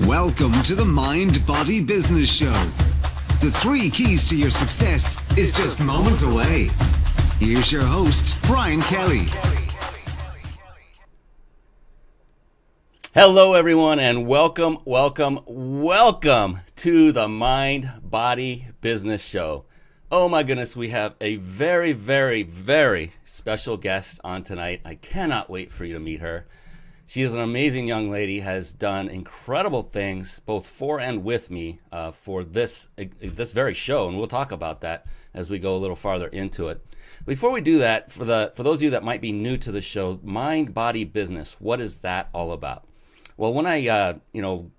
Welcome to the Mind Body Business Show. The 3 keys to your success is just moments away. Here's your host, Brian Kelly. Hello, everyone, and welcome to the Mind Body Business Show. Oh my goodness, we have a very special guest on tonight. I cannot wait for you to meet her. She is an amazing young lady, has done incredible things both for and with me for this very show, and we'll talk about that as we go a little farther into it. Before we do that, for those of you that might be new to the show, Mind Body Business, what is that all about? Well, when I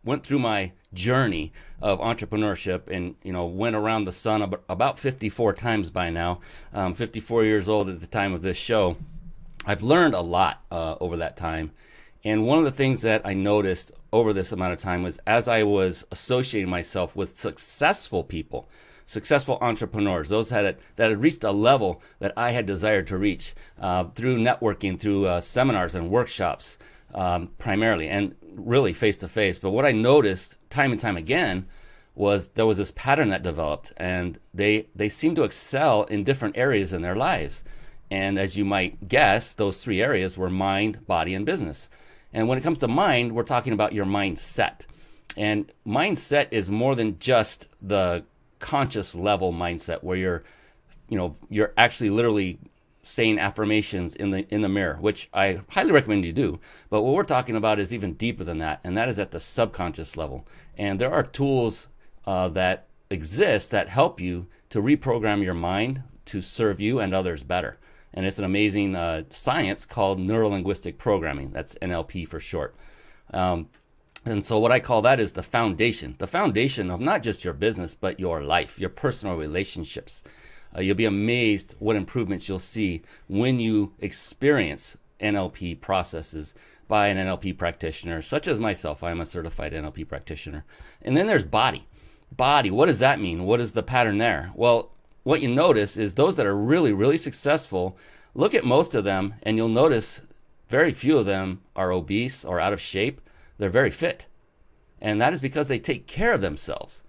went through my journey of entrepreneurship and went around the sun about 54 times by now, 54 years old at the time of this show, I've learned a lot over that time. And one of the things that I noticed over this amount of time was as I was associating myself with successful people, successful entrepreneurs, those that had reached a level that I had desired to reach through networking, through seminars and workshops primarily, and really face-to-face. But what I noticed time and time again was there was this pattern that developed, and they seemed to excel in different areas in their lives. And as you might guess, those 3 areas were mind, body, and business. And when it comes to mind, we're talking about your mindset. And mindset is more than just the conscious level mindset where you're actually literally saying affirmations in the mirror, which I highly recommend you do. But what we're talking about is even deeper than that, and that is at the subconscious level. And there are tools that exist that help you to reprogram your mind to serve you and others better. And it's an amazing science called neuro-linguistic programming. That's NLP for short. And so what I call that is the foundation of not just your business, but your life, your personal relationships. You'll be amazed what improvements you'll see when you experience NLP processes by an NLP practitioner, such as myself. I'm a certified NLP practitioner. And then there's body. Body, what does that mean? What is the pattern there? Well, what you notice is those that are really successful, look at most of them and you'll notice very few of them are obese or out of shape. They're very fit. And that is because they take care of themselves.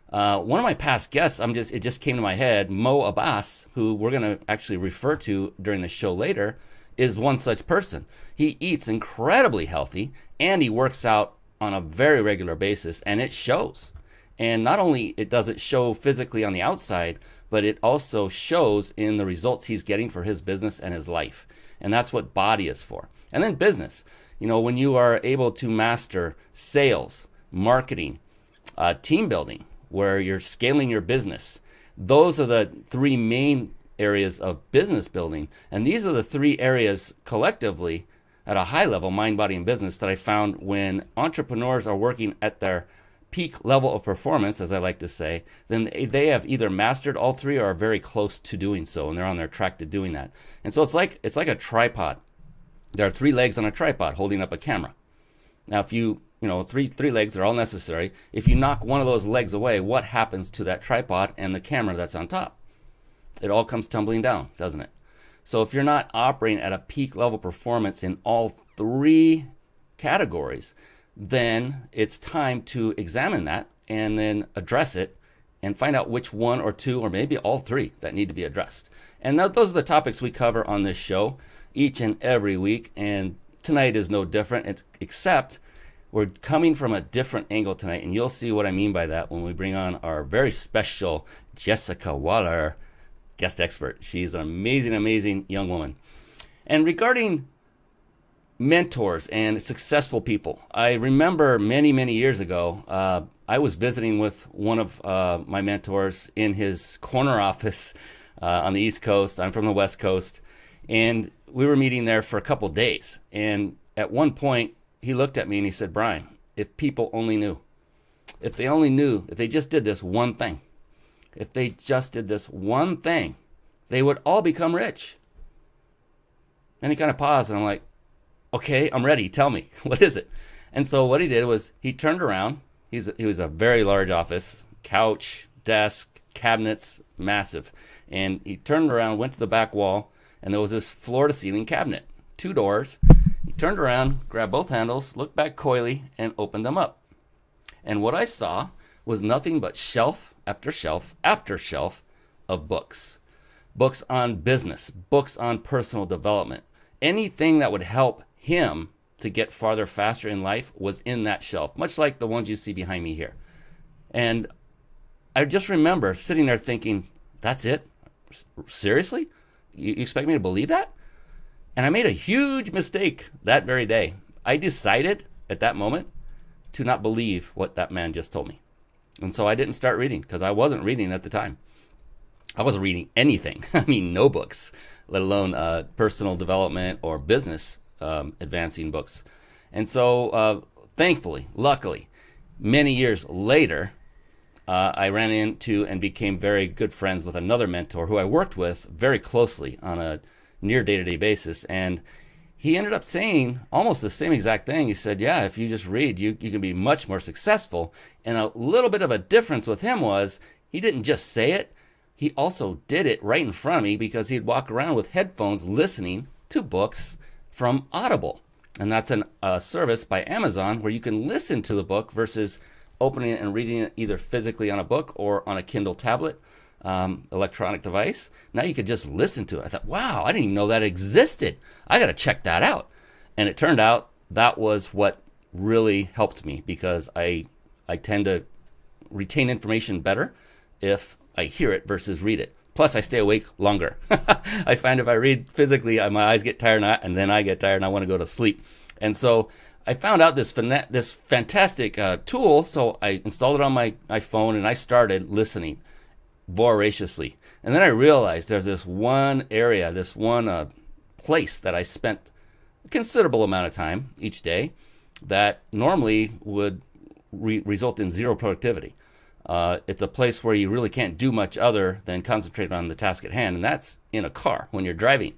One of my past guests, it just came to my head, Mo Abbas, who we're going to actually refer to during the show later, is one such person. He eats incredibly healthy and he works out on a very regular basis, and it shows. And not only does it show physically on the outside, but it also shows in the results he's getting for his business and his life. And that's what body is for. And then business. When you are able to master sales, marketing, team building, where you're scaling your business, those are the 3 main areas of business building. And these are the 3 areas collectively at a high level, mind, body, and business, that I found when entrepreneurs are working at their peak level of performance, as I like to say, then they have either mastered all 3 or are very close to doing so, and they're on their track to doing that. And so it's like a tripod. There are 3 legs on a tripod holding up a camera. Now, if three legs are all necessary. If you knock one of those legs away, what happens to that tripod and the camera that's on top? It all comes tumbling down, doesn't it? So if you're not operating at a peak level performance in all 3 categories, then it's time to examine that and then address it and find out which 1 or 2 or maybe all 3 that need to be addressed. And those are the topics we cover on this show each and every week. And tonight is no different, except we're coming from a different angle tonight. And you'll see what I mean by that when we bring on our very special Jessica Waller, guest expert. She's an amazing young woman. And regarding mentors and successful people, I remember many years ago, I was visiting with one of my mentors in his corner office on the East Coast. I'm from the West Coast, and we were meeting there for a couple days. And at one point, he looked at me and he said, "Brian, if people only knew, if they just did this one thing, they would all become rich." And he kind of paused, and I'm like, "Okay, I'm ready. Tell me, what is it?" And so what he did was he turned around. He was a very large office, couch, desk, cabinets, massive. And he turned around, went to the back wall, and there was this floor-to-ceiling cabinet, 2 doors. He turned around, grabbed both handles, looked back coyly, and opened them up. And what I saw was nothing but shelf after shelf after shelf of books. Books on business, books on personal development. Anything that would help him to get farther faster in life was in that shelf, much like the ones you see behind me here. And I just remember sitting there thinking, that's it? Seriously? You expect me to believe that? And I made a huge mistake that very day. I decided at that moment to not believe what that man just told me. And so I didn't start reading because I wasn't reading at the time. I wasn't reading anything. I mean, no books, let alone personal development or business advancing books. And so thankfully, luckily, many years later, I ran into and became very good friends with another mentor who I worked with very closely on a near day-to-day basis. And he ended up saying almost the same exact thing. He said, yeah, if you just read, you can be much more successful. And a little bit of a difference with him was he didn't just say it. He also did it right in front of me because he'd walk around with headphones listening to books from Audible. And that's a service by Amazon where you can listen to the book versus opening it and reading it either physically on a book or on a Kindle tablet, electronic device. Now you could just listen to it. I thought, wow, I didn't even know that existed. I got to check that out. And it turned out that was what really helped me because I tend to retain information better if I hear it versus read it. Plus, I stay awake longer. I find if I read physically, my eyes get tired and then I get tired and I want to go to sleep. And so I found out this fantastic tool, so I installed it on my phone and I started listening voraciously. And then I realized there's this one area, this one place that I spent a considerable amount of time each day that normally would result in zero productivity. It's a place where you really can't do much other than concentrate on the task at hand, and that's in a car when you're driving.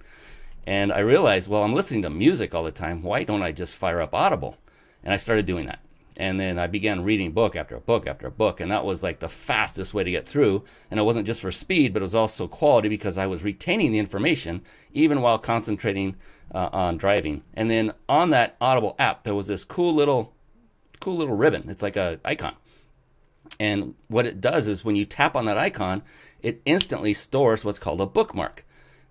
And I realized, well, I'm listening to music all the time. Why don't I just fire up Audible? And I started doing that. And then I began reading book after book after book, and that was like the fastest way to get through. And it wasn't just for speed, but it was also quality because I was retaining the information even while concentrating on driving. And then on that Audible app, there was this cool little ribbon. It's like an icon. And what it does is when you tap on that icon, it instantly stores what's called a bookmark.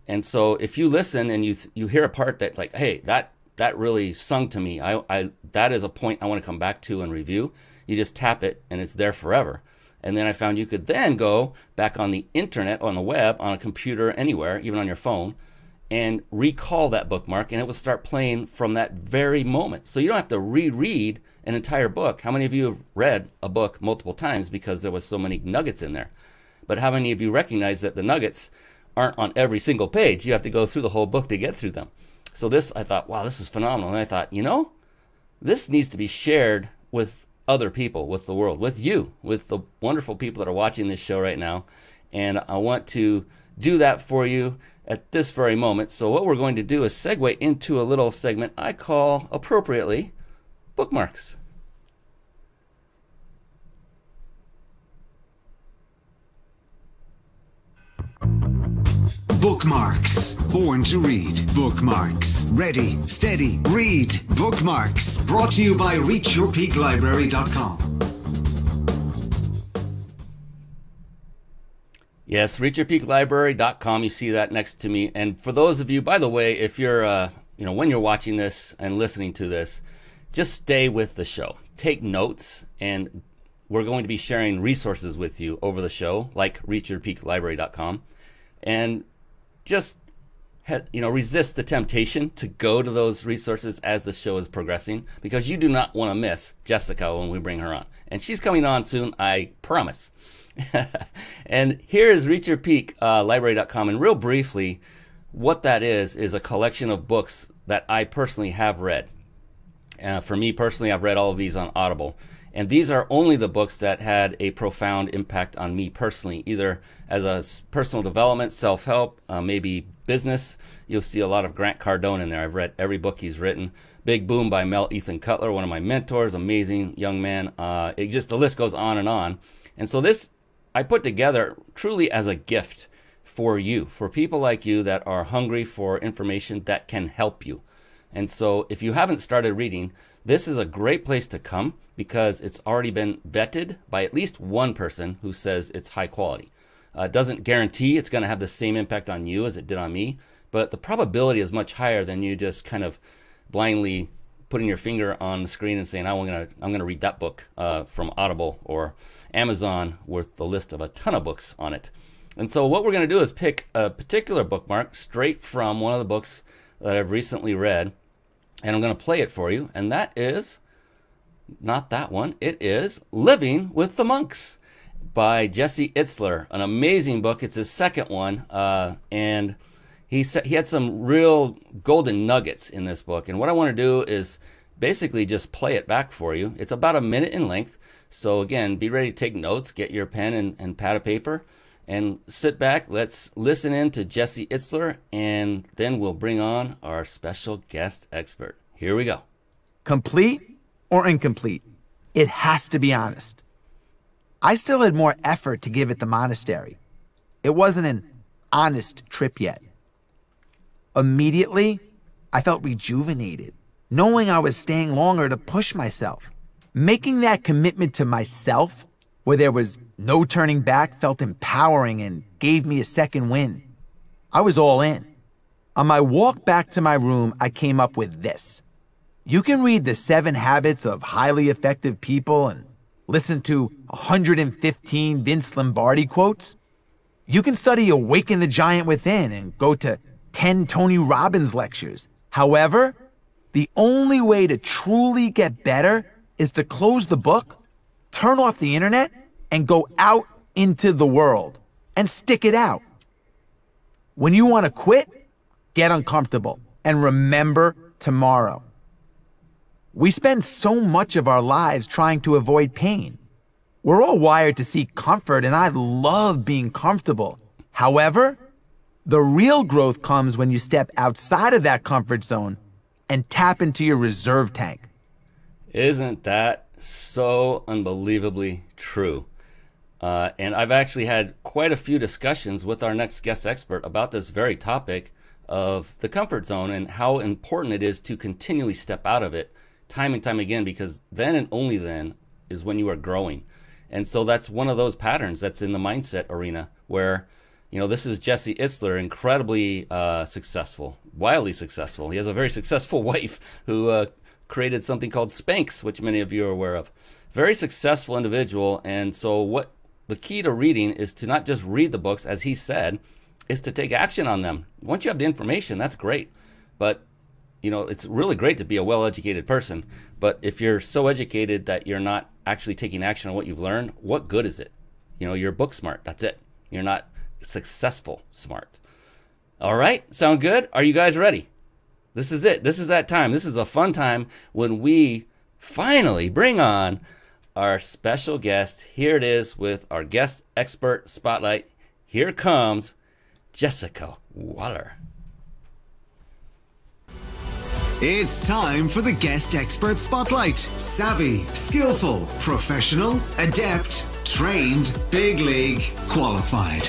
And so if you listen and you hear a part that like, hey, that really sung to me, that is a point I want to come back to and review, you just tap it and it's there forever. And then I found you could then go back on the internet, on the web, on a computer, anywhere, even on your phone, and recall that bookmark and it will start playing from that very moment. So you don't have to reread an entire book. How many of you have read a book multiple times because there was so many nuggets in there? But how many of you recognize that the nuggets aren't on every single page? You have to go through the whole book to get through them. So this, I thought, wow, this is phenomenal. And I thought, this needs to be shared with other people, with the world, with you, with the wonderful people that are watching this show right now. And I want to do that for you at this very moment. So what we're going to do is segue into a little segment I call, appropriately, bookmarks. Bookmarks. Born to read. Bookmarks. Ready, steady, read. Bookmarks. Brought to you by reachyourpeaklibrary.com. Yes, reachyourpeaklibrary.com. You see that next to me. And for those of you, by the way, if you're, when you're watching this and listening to this, just stay with the show. Take notes, and we're going to be sharing resources with you over the show, like reachyourpeaklibrary.com. And just resist the temptation to go to those resources as the show is progressing, because you do not want to miss Jessica when we bring her on. And she's coming on soon, I promise. And here is reachyourpeaklibrary.com. And real briefly, what that is a collection of books that I personally have read. For me personally, I've read all of these on Audible. And these are only the books that had a profound impact on me personally, either as a personal development, self-help, maybe business. You'll see a lot of Grant Cardone in there. I've read every book he's written. Big Boom by Mel Ethan Cutler, one of my mentors, amazing young man. The list goes on. And so this I put together truly as a gift for you, for people like you that are hungry for information that can help you. And so if you haven't started reading, This is a great place to come because it's already been vetted by at least one person who says it's high quality. It doesn't guarantee it's going to have the same impact on you as it did on me, but the probability is much higher than you just kind of blindly putting your finger on the screen and saying, I'm gonna read that book from Audible or Amazon with the list of a ton of books on it. And so what we're gonna do is pick a particular bookmark straight from one of the books that I've recently read, and I'm gonna play it for you. And that is not that one. It is Living with the Monks by Jesse Itzler, an amazing book. It's his second one, and he had some real golden nuggets in this book. And what I want to do is basically just play it back for you. It's about a minute in length. So again, be ready to take notes, get your pen and pad of paper, and sit back. Let's listen in to Jesse Itzler, and then we'll bring on our special guest expert. Here we go. Complete or incomplete? It has to be honest. I still had more effort to give at the monastery. It wasn't an honest trip yet. Immediately, I felt rejuvenated, knowing I was staying longer to push myself. Making that commitment to myself, where there was no turning back, felt empowering and gave me a second wind. I was all in. On my walk back to my room, I came up with this. You can read the 7 Habits of Highly Effective People and listen to 115 Vince Lombardi quotes. You can study Awaken the Giant Within and go to 10 Tony Robbins lectures. However, the only way to truly get better is to close the book, turn off the internet, and go out into the world and stick it out. When you want to quit, get uncomfortable and remember tomorrow. We spend so much of our lives trying to avoid pain. We're all wired to seek comfort, and I love being comfortable. However, the real growth comes when you step outside of that comfort zone and tap into your reserve tank. Isn't that so unbelievably true? And I've actually had quite a few discussions with our next guest expert about this very topic of the comfort zone and how important it is to continually step out of it time and time again, because then and only then is when you are growing. And so that's one of those patterns that's in the mindset arena where, you know, this is Jesse Itzler, incredibly successful, wildly successful. He has a very successful wife who created something called Spanx, which many of you are aware of. Very successful individual. And so what the key to reading is to not just read the books, as he said, is to take action on them. Once you have the information, that's great. But, you know, it's really great to be a well-educated person. But if you're so educated that you're not actually taking action on what you've learned, what good is it? You know, you're book smart. That's it. You're not successful smart. All right, sound good? Are you guys ready? This is it. This is that time. This is a fun time when we finally bring on our special guest. Here it is with our guest expert spotlight. Here comes Jessica Waller. It's time for the guest expert spotlight. Savvy, skillful, professional, adept, trained, big league, qualified.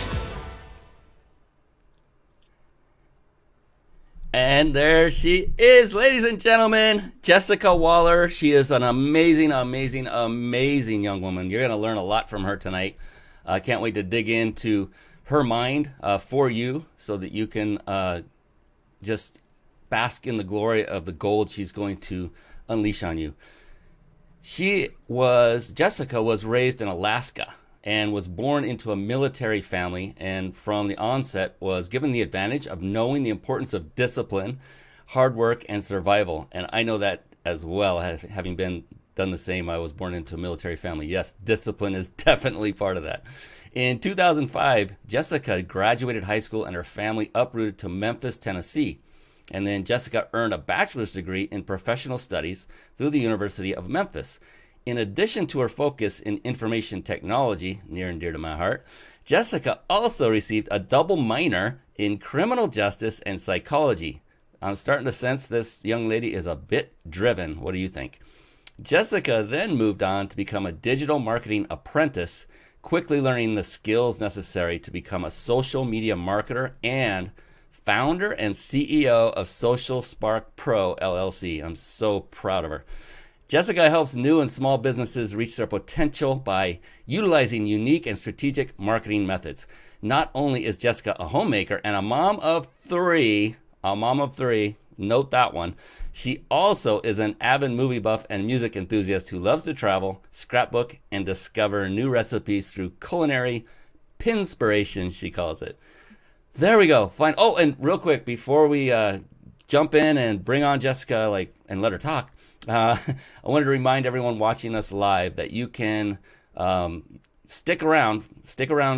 And there she is, ladies and gentlemen, Jessica Waller. She is an amazing, amazing, amazing young woman. You're going to learn a lot from her tonight. I can't wait to dig into her mind for you so that you can just bask in the glory of the gold she's going to unleash on you. Jessica was raised in Alaska and was born into a military family, and from the onset was given the advantage of knowing the importance of discipline, hard work, and survival. And I know that as well, having done the same. I was born into a military family. Yes, discipline is definitely part of that. In 2005, Jessica graduated high school and her family uprooted to Memphis, Tennessee. And then Jessica earned a bachelor's degree in professional studies through the University of Memphis. In addition to her focus in information technology, near and dear to my heart, Jessica also received a double minor in criminal justice and psychology. I'm starting to sense this young lady is a bit driven. What do you think? Jessica then moved on to become a digital marketing apprentice, quickly learning the skills necessary to become a social media marketer and founder and CEO of Social Spark Pro LLC. I'm so proud of her. Jessica helps new and small businesses reach their potential by utilizing unique and strategic marketing methods. Not only is Jessica a homemaker and a mom of three, note that one, she also is an avid movie buff and music enthusiast who loves to travel, scrapbook, and discover new recipes through culinary pinspiration, she calls it. There we go. Fine. Oh, and real quick, before we jump in and bring on Jessica, and let her talk, I wanted to remind everyone watching us live that you can stick around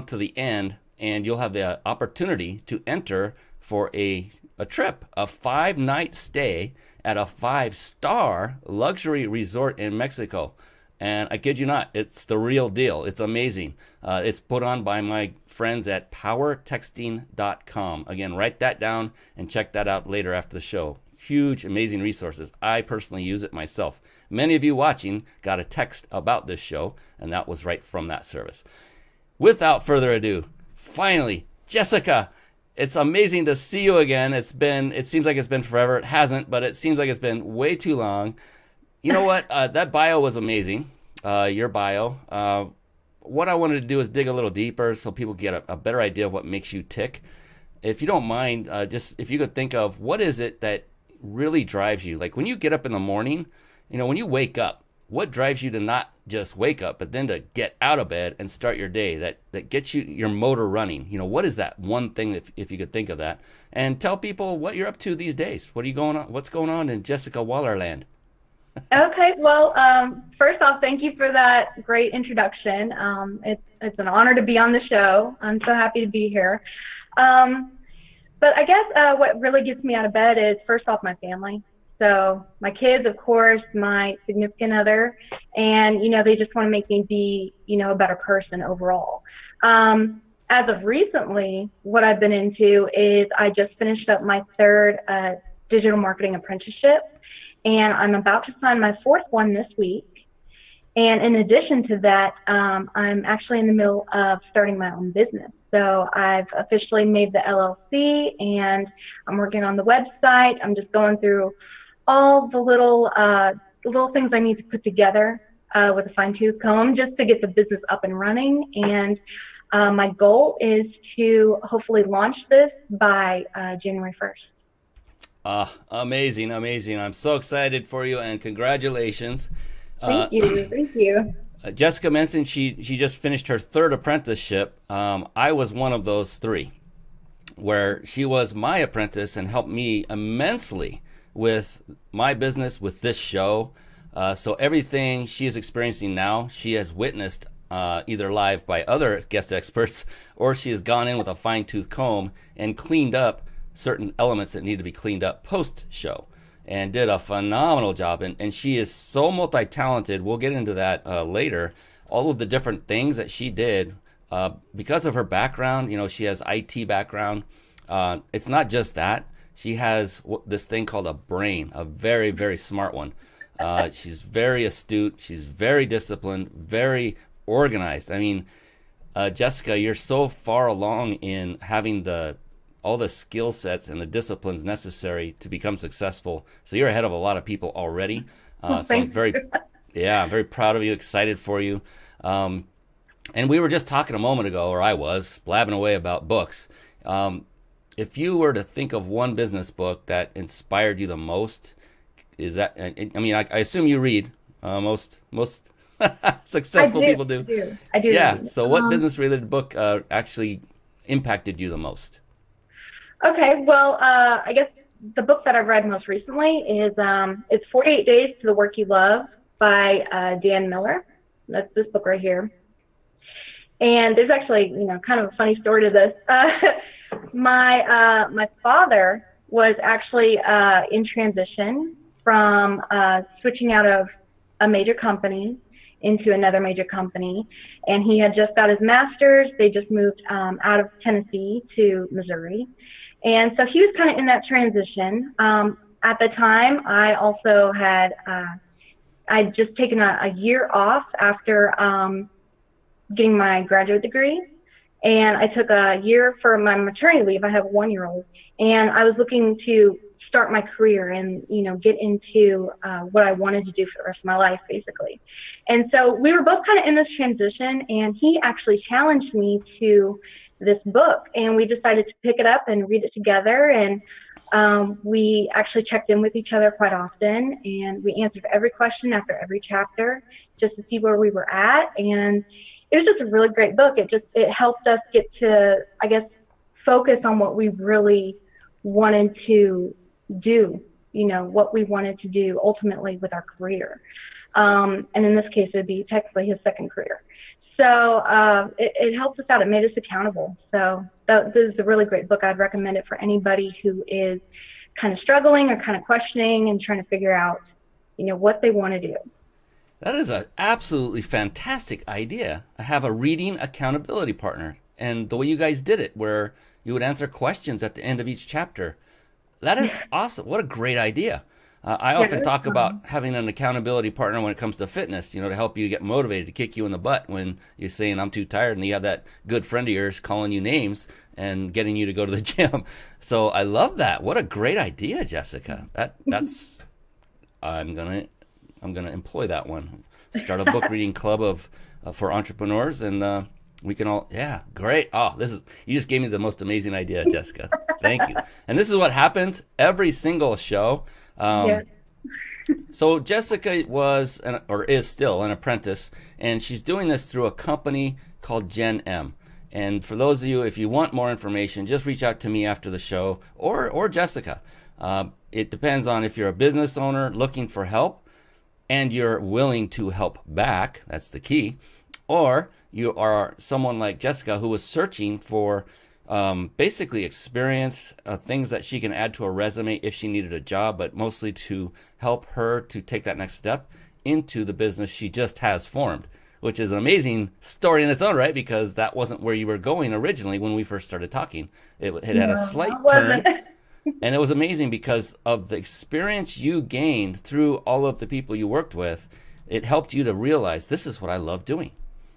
to the end, and you'll have the opportunity to enter for a trip, a 5-night stay at a 5-star luxury resort in Mexico. And I kid you not, it's the real deal. It's amazing. It's put on by my friends at powertexting.com. Again, write that down and check that out later after the show. Huge, amazing resources. I personally use it myself. Many of you watching got a text about this show, and that was right from that service. Without further ado, finally, Jessica, it's amazing to see you again. It seems like it's been forever. It hasn't, but it seems like it's been way too long. You know what? That bio was amazing, your bio. What I wanted to do is dig a little deeper so people get a better idea of what makes you tick. If you don't mind, just if you could think of what is it that really drives you? Like when you get up in the morning, when you wake up, what drives you to not just wake up, but then to get out of bed and start your day that gets your motor running? What is that one thing if you could think of that? And tell people what you're up to these days. What's going on in Jessica Wallerland? Okay, well, first off, thank you for that great introduction. It's an honor to be on the show. I'm so happy to be here. But I guess what really gets me out of bed is, first off, my family. So my kids, of course, my significant other, and, they just want to make me be, a better person overall. As of recently, what I've been into is I just finished up my 3rd digital marketing apprenticeship, and I'm about to sign my 4th one this week. And in addition to that, I'm actually in the middle of starting my own business. So I've officially made the LLC, and I'm working on the website. I'm just going through all the little things I need to put together with a fine-tooth comb just to get the business up and running. And my goal is to hopefully launch this by January 1st. Amazing. I'm so excited for you, and congratulations. Thank you. Jessica mentioned she just finished her 3rd apprenticeship. I was one of those 3, where she was my apprentice and helped me immensely with my business, with this show. So everything she is experiencing now, she has witnessed either live by other guest experts, or she has gone in with a fine-tooth comb and cleaned up certain elements that need to be cleaned up post-show, and did a phenomenal job. And she is so multi-talented. We'll get into that later. All of the different things that she did because of her background. She has IT background. It's not just that. She has this thing called a brain, a very, very smart one. She's very astute. She's very disciplined, very organized. I mean, Jessica, you're so far along in having all the skill sets and the disciplines necessary to become successful. So you're ahead of a lot of people already. So I'm very proud of you, excited for you. And we were just talking a moment ago, or I was, blabbing away about books. If you were to think of one business book that inspired you the most, is that, I assume you read, most successful people do. I do. Yeah, so what business related book actually impacted you the most? Okay, well, I guess the book that I've read most recently is it's 48 Days to the Work You Love by Dan Miller. That's this book right here. And there's actually, kind of a funny story to this. My father was actually in transition from switching out of a major company into another major company, and he had just got his master's. They just moved out of Tennessee to Missouri. And so he was kind of in that transition. At the time, I also had, I'd just taken a year off after getting my graduate degree. And I took a year for my maternity leave. I have a 1-year-old. And I was looking to start my career and, get into what I wanted to do for the rest of my life, basically. And so we were both kind of in this transition, and he actually challenged me to this book, and we decided to pick it up and read it together. And we actually checked in with each other quite often, and we answered every question after every chapter just to see where we were at. And it was just a really great book. It helped us get to, I guess, focus on what we really wanted to do, what we wanted to do ultimately with our career. And in this case, it would be technically his second career. So it helped us out. It made us accountable. So this is a really great book. I'd recommend it for anybody who is kind of struggling or kind of questioning and trying to figure out, what they want to do. That is an absolutely fantastic idea. I have a reading accountability partner. And the way you guys did it, where you would answer questions at the end of each chapter. That is awesome. What a great idea. I often talk about having an accountability partner when it comes to fitness, to help you get motivated, to kick you in the butt when you're saying, I'm too tired, and you have that good friend of yours calling you names and getting you to go to the gym. So I love that. What a great idea, Jessica. That's I'm gonna employ that one. Start a book reading club for entrepreneurs, and we can all, great. Oh, you just gave me the most amazing idea, Jessica. Thank you. And this is what happens every single show. So Jessica was, or is still, an apprentice, and she's doing this through a company called Gen M. And for those of you, if you want more information, just reach out to me after the show, or Jessica. It depends on if you're a business owner looking for help and you're willing to help back. That's the key. Or you are someone like Jessica who was searching for basically experience, things that she can add to a resume if she needed a job, but mostly to help her to take that next step into the business she just has formed, which is an amazing story in its own right, because that wasn't where you were going originally when we first started talking. It had a slight turn, and it was amazing because of the experience you gained through all of the people you worked with. It helped you to realize, this is what I love doing.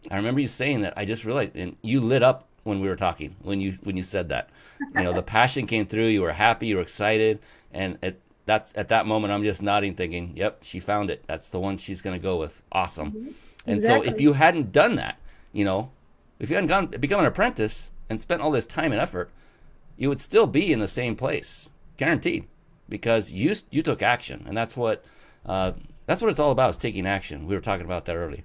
I remember you saying that. I just realized, and you lit up when we were talking, when you said that. The passion came through. You were happy, you were excited, and at that moment I'm just nodding, thinking, yep, she found it. That's the one she's going to go with. Awesome. Mm-hmm. And exactly. So if you hadn't done that, if you hadn't become an apprentice and spent all this time and effort, you would still be in the same place, guaranteed, because you took action, and that's what it's all about, is taking action. We were talking about that earlier.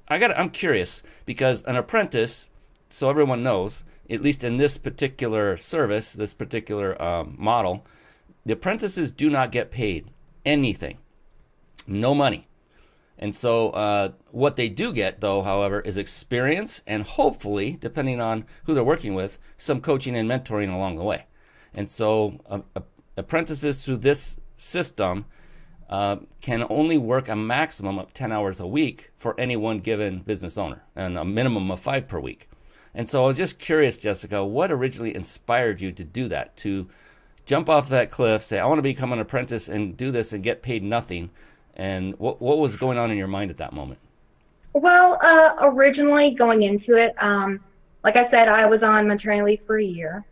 I'm curious, because an apprentice, so everyone knows, at least in this particular service, this particular model, the apprentices do not get paid anything, no money. And so what they do get, though, however, is experience and hopefully, depending on who they're working with, some coaching and mentoring along the way. And so apprentices through this system can only work a maximum of 10 hours a week for any one given business owner, and a minimum of 5 per week. And so I was just curious, Jessica, what originally inspired you to do that, to jump off that cliff, say, I want to become an apprentice and do this and get paid nothing? And what was going on in your mind at that moment? Well, originally going into it, like I said, I was on maternity leave for a year.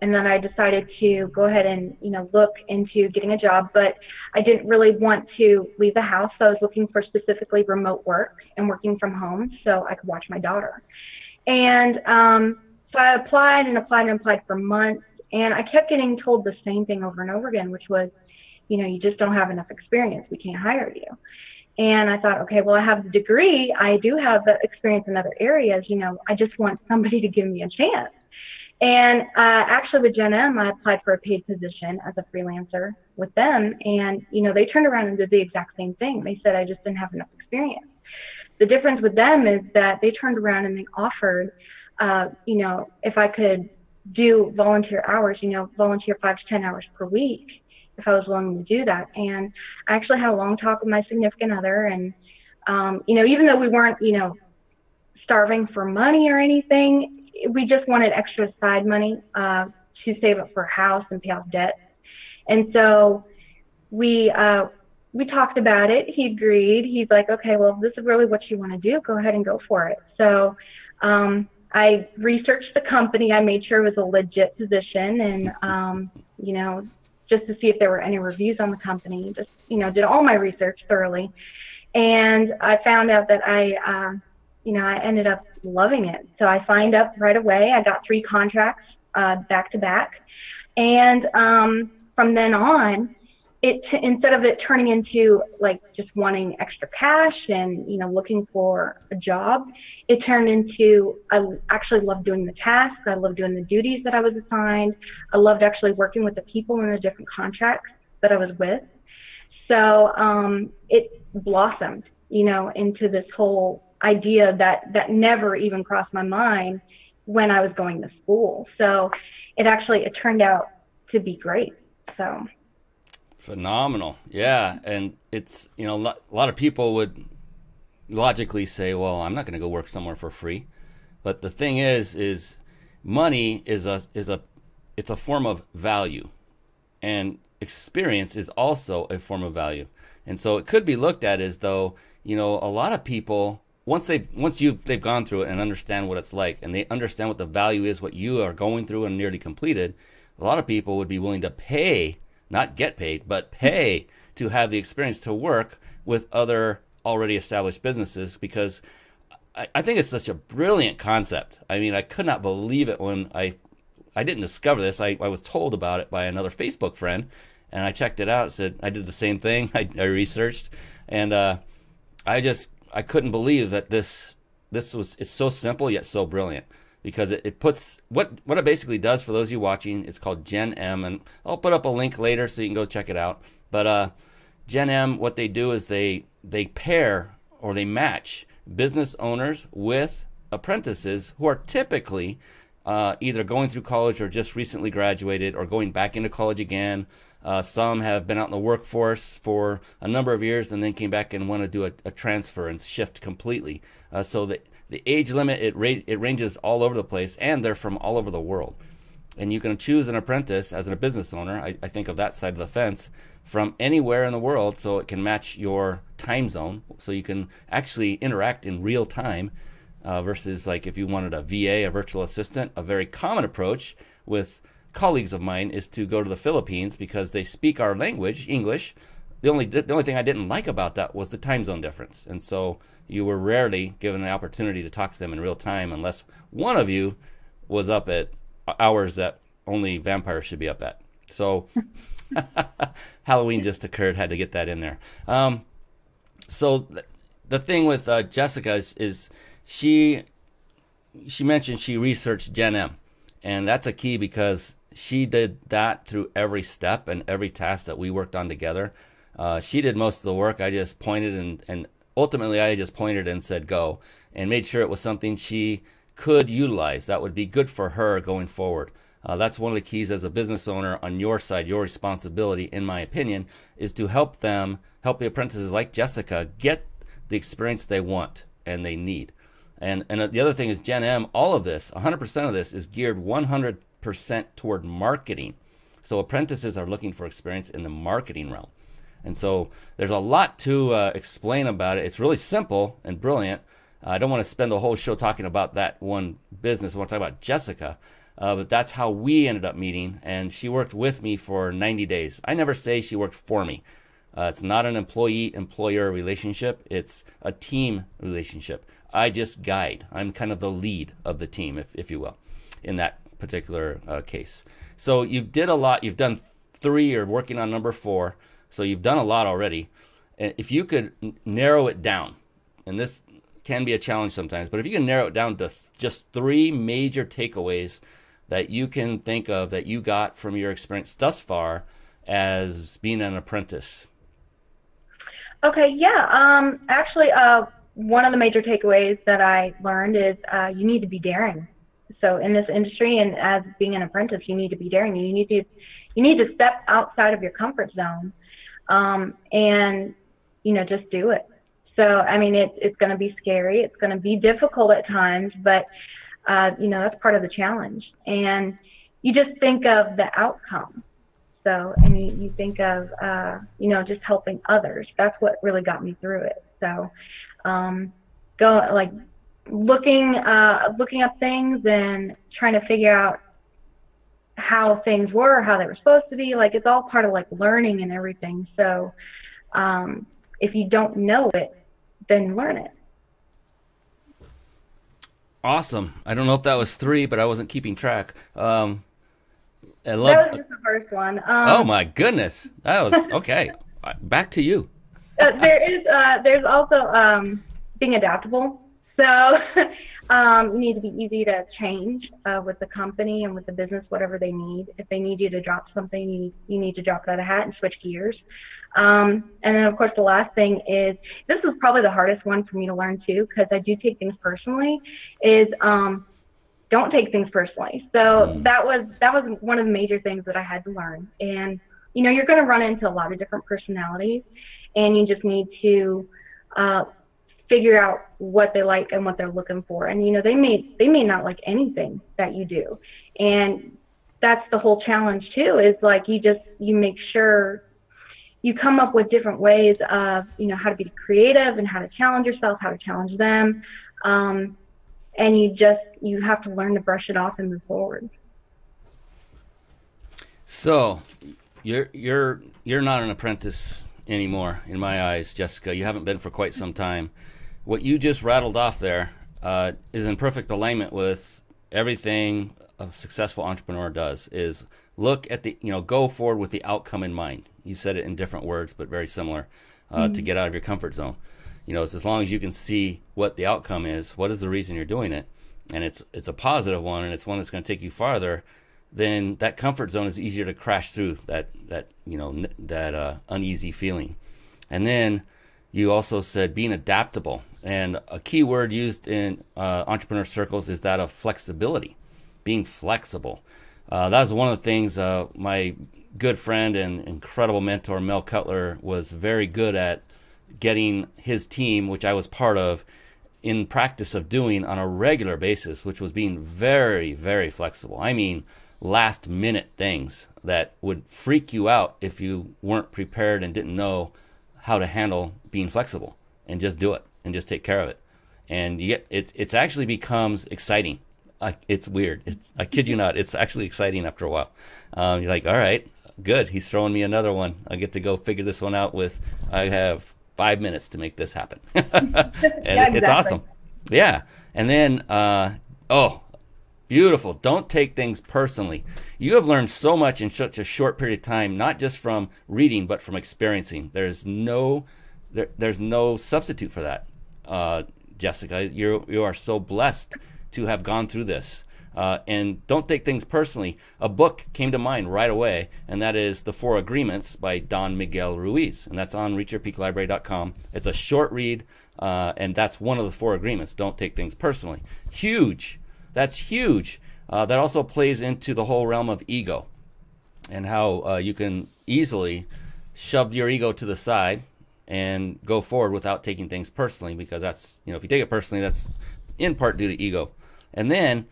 And then I decided to go ahead and, look into getting a job, but I didn't really want to leave the house. So I was looking for specifically remote work and working from home so I could watch my daughter. And so I applied for months, and I kept getting told the same thing over and over again, which was, you just don't have enough experience. We can't hire you. And I thought, okay, well, I have the degree. I do have the experience in other areas. I just want somebody to give me a chance. And actually with Gen M, I applied for a paid position as a freelancer with them. And, they turned around and did the exact same thing. They said I just didn't have enough experience. The difference with them is that they turned around and they offered, if I could do volunteer hours, volunteer 5 to 10 hours per week, if I was willing to do that. And I actually had a long talk with my significant other. And, even though we weren't, starving for money or anything, we just wanted extra side money to save up for a house and pay off debt. And so we talked about it. He agreed. He's like, okay, well, if this is really what you want to do, go ahead and go for it. So I researched the company. I made sure it was a legit position, and, just to see if there were any reviews on the company. Just, did all my research thoroughly. And I found out that I ended up loving it. So I signed up right away. I got 3 contracts back to back. And from then on, instead of it turning into like just wanting extra cash and, looking for a job, it turned into, I actually loved doing the tasks. I loved doing the duties that I was assigned. I loved actually working with the people in the different contracts that I was with. So it blossomed, into this whole idea that never even crossed my mind when I was going to school. So it turned out to be great. So phenomenal. Yeah. And it's, a lot of people would logically say, well, I'm not going to go work somewhere for free. But the thing is money is a form of value, and experience is also a form of value. And so it could be looked at as though, a lot of people, once they've gone through it and understand what it's like, and they understand what the value is, what you are going through and nearly completed, a lot of people would be willing to pay, not get paid, but pay to have the experience to work with other already established businesses, because I think it's such a brilliant concept. I mean, I could not believe it when I didn't discover this. I was told about it by another Facebook friend, and I checked it out. Said I did the same thing. I researched, and I couldn't believe that it's so simple yet so brilliant, because it puts what it basically does for those of you watching. It's called Gen M, and I'll put up a link later so you can go check it out. But Gen M, what they do is they pair or they match business owners with apprentices who are typically either going through college or just recently graduated or going back into college again. Some have been out in the workforce for a number of years and then came back and want to do a transfer and shift completely. So the age limit, it ranges all over the place, and they're from all over the world. And you can choose an apprentice as a business owner, I think of that side of the fence, from anywhere in the world, so it can match your time zone, so you can actually interact in real time, versus like if you wanted a VA, a virtual assistant. A very common approach with colleagues of mine is to go to the Philippines because they speak our language, English. The only thing I didn't like about that was the time zone difference, and so you were rarely given the opportunity to talk to them in real time unless one of you was up at hours that only vampires should be up at. So Halloween just occurred, had to get that in there. So the thing with Jessica is she mentioned she researched Gen M, and that's a key because she did that through every step and every task that we worked on together. She did most of the work. I just pointed and ultimately I just pointed and said go, and made sure it was something she could utilize that would be good for her going forward. That's one of the keys as a business owner on your side. Your responsibility, in my opinion, is to help the apprentices like Jessica get the experience they want and they need. And the other thing is Gen M, all of this, 100% of this is geared 100% toward marketing. So apprentices are looking for experience in the marketing realm. And so there's a lot to explain about it. It's really simple and brilliant. I don't want to spend the whole show talking about that one business. I want to talk about Jessica. But that's how we ended up meeting, and she worked with me for 90 days. I never say she worked for me. It's not an employee-employer relationship. It's a team relationship. I just guide. I'm kind of the lead of the team, if you will, in that particular case. So you did a lot. You've done 3. You're working on number 4. So you've done a lot already. If you could narrow it down, and this can be a challenge sometimes, but if you can narrow it down to just 3 major takeaways that you can think of that you got from your experience thus far as being an apprentice. Okay, yeah. Actually, one of the major takeaways that I learned is you need to be daring. So in this industry and as being an apprentice, you need to be daring. You need to step outside of your comfort zone, and just do it. So I mean, it's going to be scary. It's going to be difficult at times, but that's part of the challenge. And you just think of the outcome. So, I mean, you think of, just helping others. That's what really got me through it. So, looking up things and trying to figure out how things were, how they were supposed to be. Like, it's all part of like learning and everything. So if you don't know it, then learn it. Awesome. I don't know if that was 3, but I wasn't keeping track. I That love. was just the first one. Oh my goodness, that was okay. Back to you. There's also being adaptable. So you need to be easy to change with the company and with the business, whatever they need. If they need you to drop something, you need to drop it out of a hat and switch gears. And then, of course, the last thing is, this is probably the hardest one for me to learn too, because I do take things personally, is don't take things personally. So that was one of the major things that I had to learn. And, you know, you're going to run into a lot of different personalities, and you just need to figure out what they like and what they're looking for. And, you know, they may not like anything that you do. And that's the whole challenge too, is like, you make sure you come up with different ways of, you know, how to be creative and how to challenge yourself, how to challenge them. And you have to learn to brush it off and move forward. So you're not an apprentice anymore in my eyes, Jessica. You haven't been for quite some time. What you just rattled off there is in perfect alignment with everything a successful entrepreneur does, is look at the, you know, go forward with the outcome in mind. You said it in different words, but very similar, to get out of your comfort zone. You know, as long as you can see what the outcome is, what is the reason you're doing it, and it's a positive one, and it's one that's going to take you farther, then that comfort zone is easier to crash through that uneasy feeling. And then you also said being adaptable, and a key word used in entrepreneur circles is that of flexibility, being flexible. That was one of the things my good friend and incredible mentor Mel Cutler was very good at getting his team, which I was part of, in practice of doing on a regular basis, which was being very, very flexible. I mean, last minute things that would freak you out if you weren't prepared and didn't know how to handle being flexible, and just do it and just take care of it. And it actually becomes exciting. It's weird. I kid you not. It's actually exciting after a while. You're like, all right, good. He's throwing me another one. I get to go figure this one out I have 5 minutes to make this happen. And yeah, exactly. It's awesome. Yeah. And then, beautiful. Don't take things personally. You have learned so much in such a short period of time, not just from reading, but from experiencing. There's no substitute for that. Jessica, you are so blessed to have gone through this. And don't take things personally. A book came to mind right away, and that is The 4 Agreements by Don Miguel Ruiz, and that's on reachyourpeaklibrary.com. It's a short read, and that's one of the 4 agreements. Don't take things personally. Huge. That's huge. That also plays into the whole realm of ego, and how you can easily shove your ego to the side and go forward without taking things personally, because that's, you know, if you take it personally, that's in part due to ego. And then,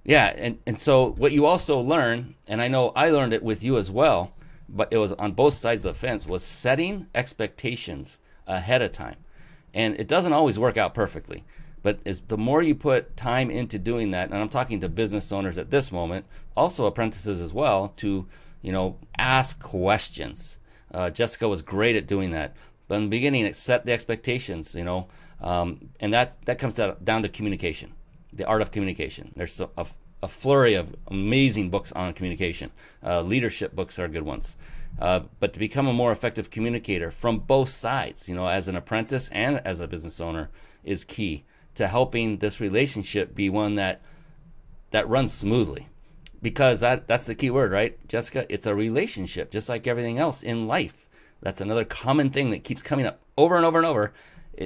yeah, and so what you also learn, and I know I learned it with you as well, but it was on both sides of the fence, was setting expectations ahead of time. And it doesn't always work out perfectly, but the more you put time into doing that, and I'm talking to business owners at this moment, also apprentices as well, to, you know, ask questions. Jessica was great at doing that. But in the beginning, it set the expectations, you know, and that comes down to communication. The art of communication. There's a flurry of amazing books on communication. Leadership books are good ones. But to become a more effective communicator from both sides, you know, as an apprentice and as a business owner, is key to helping this relationship be one that runs smoothly. Because that's the key word, right, Jessica? It's a relationship, just like everything else in life. That's another common thing that keeps coming up over and over and over.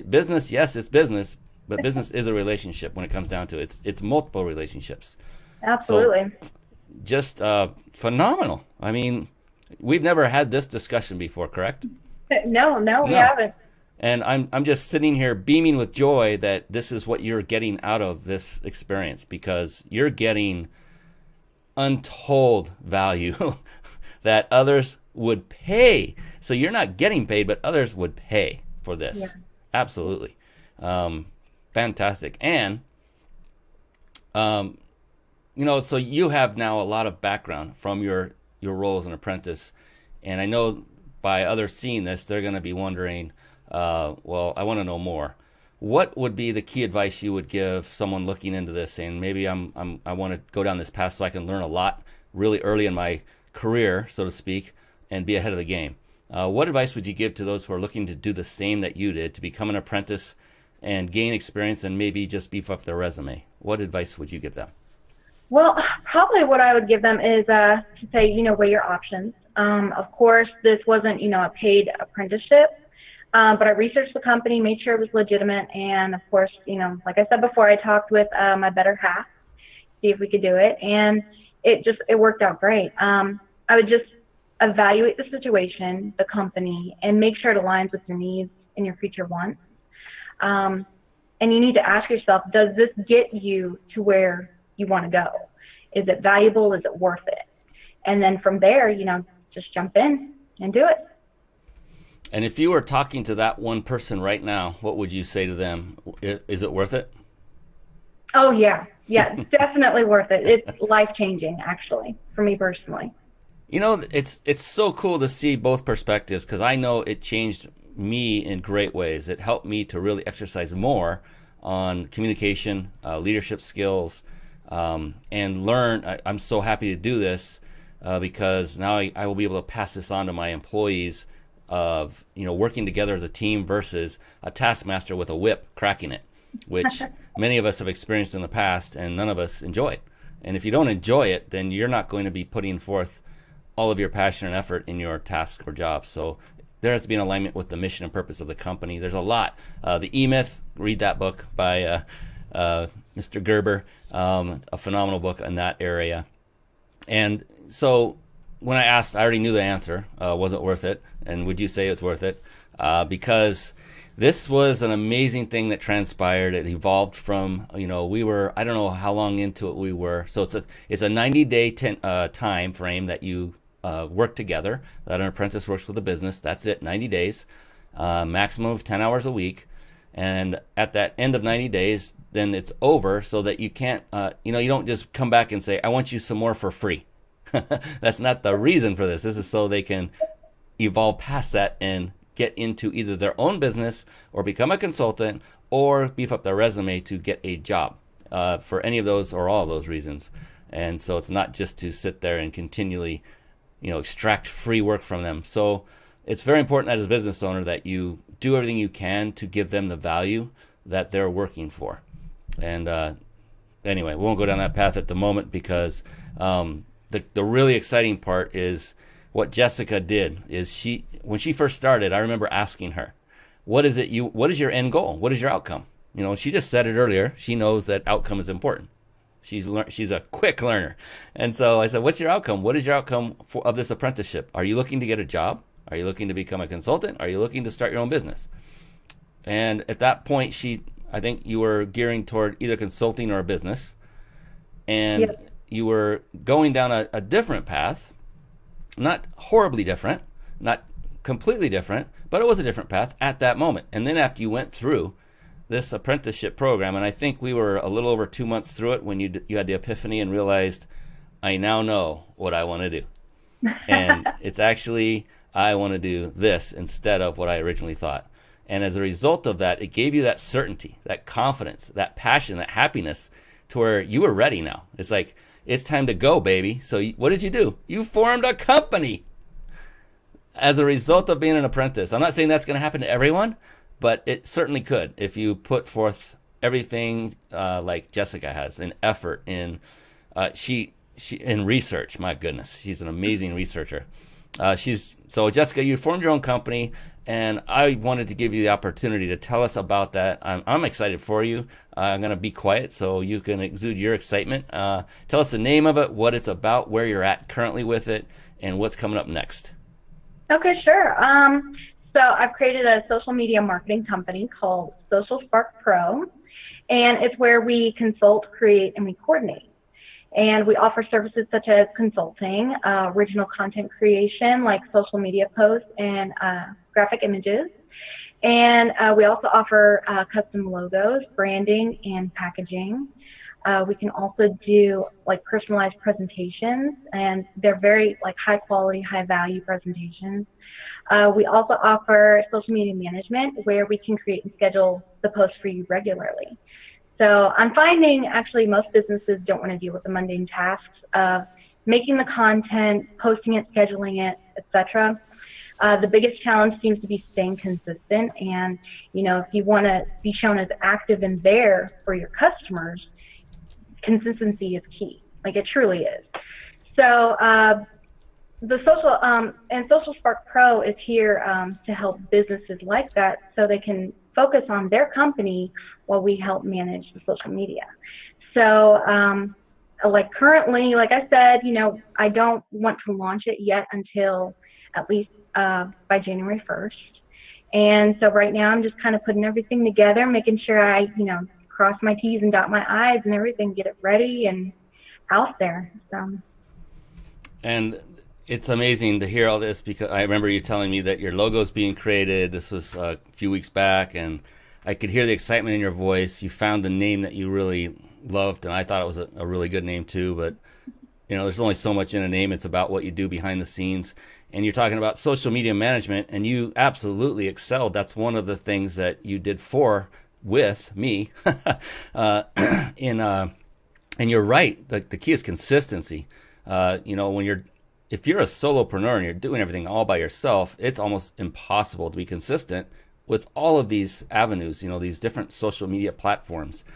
Business, yes, it's business, but business is a relationship when it comes down to it. It's multiple relationships. Absolutely. So, just phenomenal. I mean, we've never had this discussion before, correct? No, we haven't. And I'm just sitting here beaming with joy that this is what you're getting out of this experience, because you're getting untold value that others would pay. So you're not getting paid, but others would pay for this. Yeah. Absolutely. Fantastic. And you know, so you have now a lot of background from your role as an apprentice, and I know by others seeing this, they're going to be wondering, well, I want to know more. What would be the key advice you would give someone looking into this, saying maybe I want to go down this path so I can learn a lot really early in my career, so to speak, and be ahead of the game? What advice would you give to those who are looking to do the same that you did, to become an apprentice and gain experience and maybe just beef up their resume? What advice would you give them? Well, probably what I would give them is to say, weigh your options. Of course, this wasn't, a paid apprenticeship, but I researched the company, made sure it was legitimate, and of course, like I said before, I talked with my better half, see if we could do it, and it worked out great. I would just evaluate the situation, the company, and make sure it aligns with your needs and your future wants. And you need to ask yourself, does this get you to where you want to go? Is it valuable? Is it worth it? And then from there, just jump in and do it. And if you were talking to that one person right now, what would you say to them? Is it worth it? Oh, yeah. Yeah, definitely worth it. It's life-changing, actually, for me personally. It's so cool to see both perspectives, because I know it changed me in great ways. It helped me to really exercise more on communication, leadership skills, and learn. I'm so happy to do this because now I will be able to pass this on to my employees of, working together as a team versus a taskmaster with a whip cracking it, which many of us have experienced in the past, and none of us enjoy it. And if you don't enjoy it, then you're not going to be putting forth all of your passion and effort in your task or job. So there has to be an alignment with the mission and purpose of the company. There's a lot. The E-Myth, read that book by Mr. Gerber, a phenomenal book in that area. And so when I asked, I already knew the answer. Was it worth it? And would you say it's worth it? Because this was an amazing thing that transpired. It evolved from, we were, I don't know how long into it we were. So it's a 90-day time frame that you work together, that an apprentice works with a business. That's it, 90 days, maximum of 10 hours a week. And at that end of 90 days, then it's over, so that you can't, you don't just come back and say, I want you some more for free. That's not the reason for this. This is so they can evolve past that and get into either their own business or become a consultant or beef up their resume to get a job for any of those or all of those reasons. And so it's not just to sit there and continually, extract free work from them. So it's very important as a business owner that you do everything you can to give them the value that they're working for. And anyway, we won't go down that path at the moment, because the really exciting part is what Jessica did. Is when she first started, I remember asking her, what is your end goal? What is your outcome? She just said it earlier. She knows that outcome is important. She's a quick learner. And so I said, what's your outcome? What is your outcome of this apprenticeship? Are you looking to get a job? Are you looking to become a consultant? Are you looking to start your own business? And at that point, I think you were gearing toward either consulting or a business. And yep. You were going down a different path, not horribly different, not completely different, but it was a different path at that moment. And then after you went through this apprenticeship program, and I think we were a little over 2 months through it when you had the epiphany and realized, I now know what I want to do. And it's actually, I want to do this instead of what I originally thought. And as a result of that, it gave you that certainty, that confidence, that passion, that happiness, to where you were ready now. It's like, it's time to go, baby. So what did you do? You formed a company as a result of being an apprentice. I'm not saying that's going to happen to everyone, but it certainly could if you put forth everything like Jessica has, in effort, in she in research. My goodness, she's an amazing researcher. So Jessica, you formed your own company, and I wanted to give you the opportunity to tell us about that. I'm excited for you. I'm going to be quiet so you can exude your excitement. Tell us the name of it, what it's about, where you're at currently with it, and what's coming up next. Okay, sure. So I've created a social media marketing company called Social Spark Pro, and it's where we consult, create, and we coordinate. And we offer services such as consulting, original content creation like social media posts and graphic images. And we also offer custom logos, branding, and packaging. We can also do like personalized presentations, and they're very like high quality, high value presentations. We also offer social media management, where we can create and schedule the posts for you regularly. So I'm finding actually most businesses don't want to deal with the mundane tasks of making the content, posting it, scheduling it, etc. The biggest challenge seems to be staying consistent. And, you know, if you want to be shown as active and there for your customers, consistency is key. Like, it truly is. So the Social Spark Pro is here to help businesses like that, so they can focus on their company while we help manage the social media. So like currently, like I said, you know, I don't want to launch it yet until at least by January 1st. And so right now I'm just kind of putting everything together, making sure I, you know, cross my T's and dot my I's and everything, get it ready and out there. So. And it's amazing to hear all this, because I remember you telling me that your logo's being created. This was a few weeks back, and I could hear the excitement in your voice. You found the name that you really loved, and I thought it was a really good name too. But you know, there's only so much in a name. It's about what you do behind the scenes. And you're talking about social media management, and you absolutely excelled. That's one of the things that you did with me. And you're right. The key is consistency. You know, if you're a solopreneur and you're doing everything all by yourself, it's almost impossible to be consistent with all of these avenues, you know, these different social media platforms.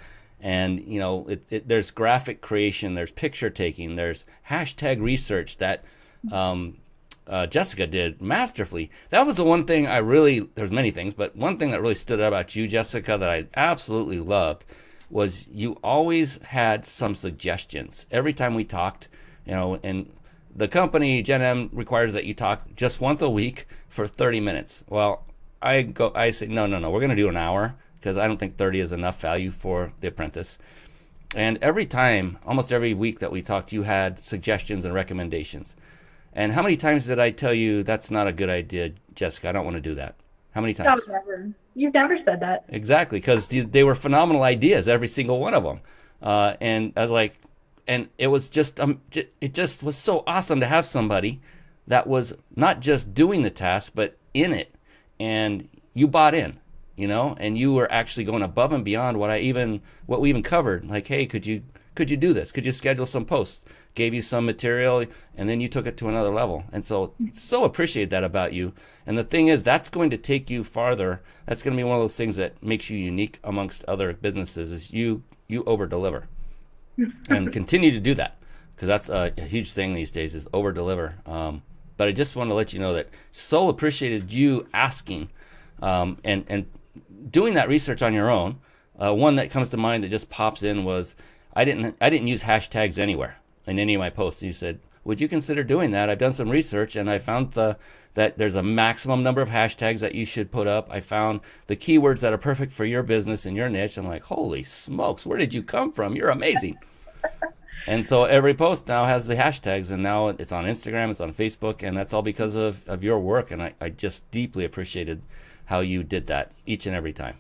And, you know, there's graphic creation, there's picture taking, there's hashtag research that Jessica did masterfully. That was the one thing there's many things, but one thing that really stood out about you, Jessica, that I absolutely loved was you always had some suggestions. Every time we talked, you know, and the company, Gen M, requires that you talk just once a week for 30 minutes. Well, I say, no, we're going to do an hour, because I don't think 30 is enough value for the apprentice. And every time, almost every week that we talked, you had suggestions and recommendations. And how many times did I tell you that's not a good idea, Jessica? I don't want to do that. How many times? No, never. You've never said that. Exactly, because they were phenomenal ideas, every single one of them. And I was like, and it was just, it just was so awesome to have somebody that was not just doing the task, but in it. And you bought in, you know, and you were actually going above and beyond what we even covered. Like, hey, could you do this? Could you schedule some posts? Gave you some material, and then you took it to another level. And so appreciate that about you. And the thing is, that's going to take you farther. That's going to be one of those things that makes you unique amongst other businesses, is you over deliver. And continue to do that, because that's a huge thing these days, is over deliver. But I just want to let you know that Soul appreciated you asking and doing that research on your own. One that comes to mind that just pops in was, I didn't use hashtags anywhere in any of my posts. You said, would you consider doing that? I've done some research, and I found that there's a maximum number of hashtags that you should put up. I found the keywords that are perfect for your business and your niche. I'm like, holy smokes, where did you come from? You're amazing. And so every post now has the hashtags, and now it's on Instagram, it's on Facebook, and that's all because of your work. And I just deeply appreciated how you did that each and every time.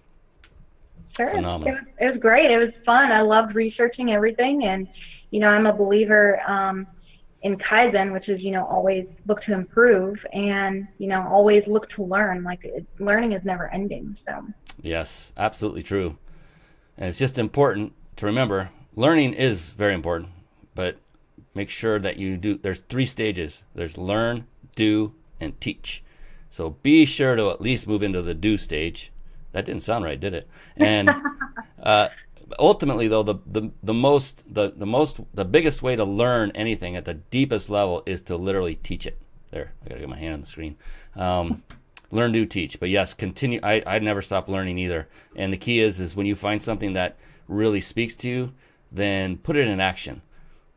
Sure. Phenomenal. It was great. It was fun. I loved researching everything. And, you know, I'm a believer in Kaizen, which is, you know, always look to improve, and, you know, always look to learn. Like, learning is never ending. So. Yes, absolutely true. And it's just important to remember, learning is very important, but make sure that you do. There's 3 stages. There's learn, do, and teach. So be sure to at least move into the do stage. That didn't sound right, did it? And ultimately, though, the biggest way to learn anything at the deepest level is to literally teach it. There, I gotta get my hand on the screen. Learn, do, teach. But yes, continue. I never stop learning either. And the key is when you find something that really speaks to you, then put it in action.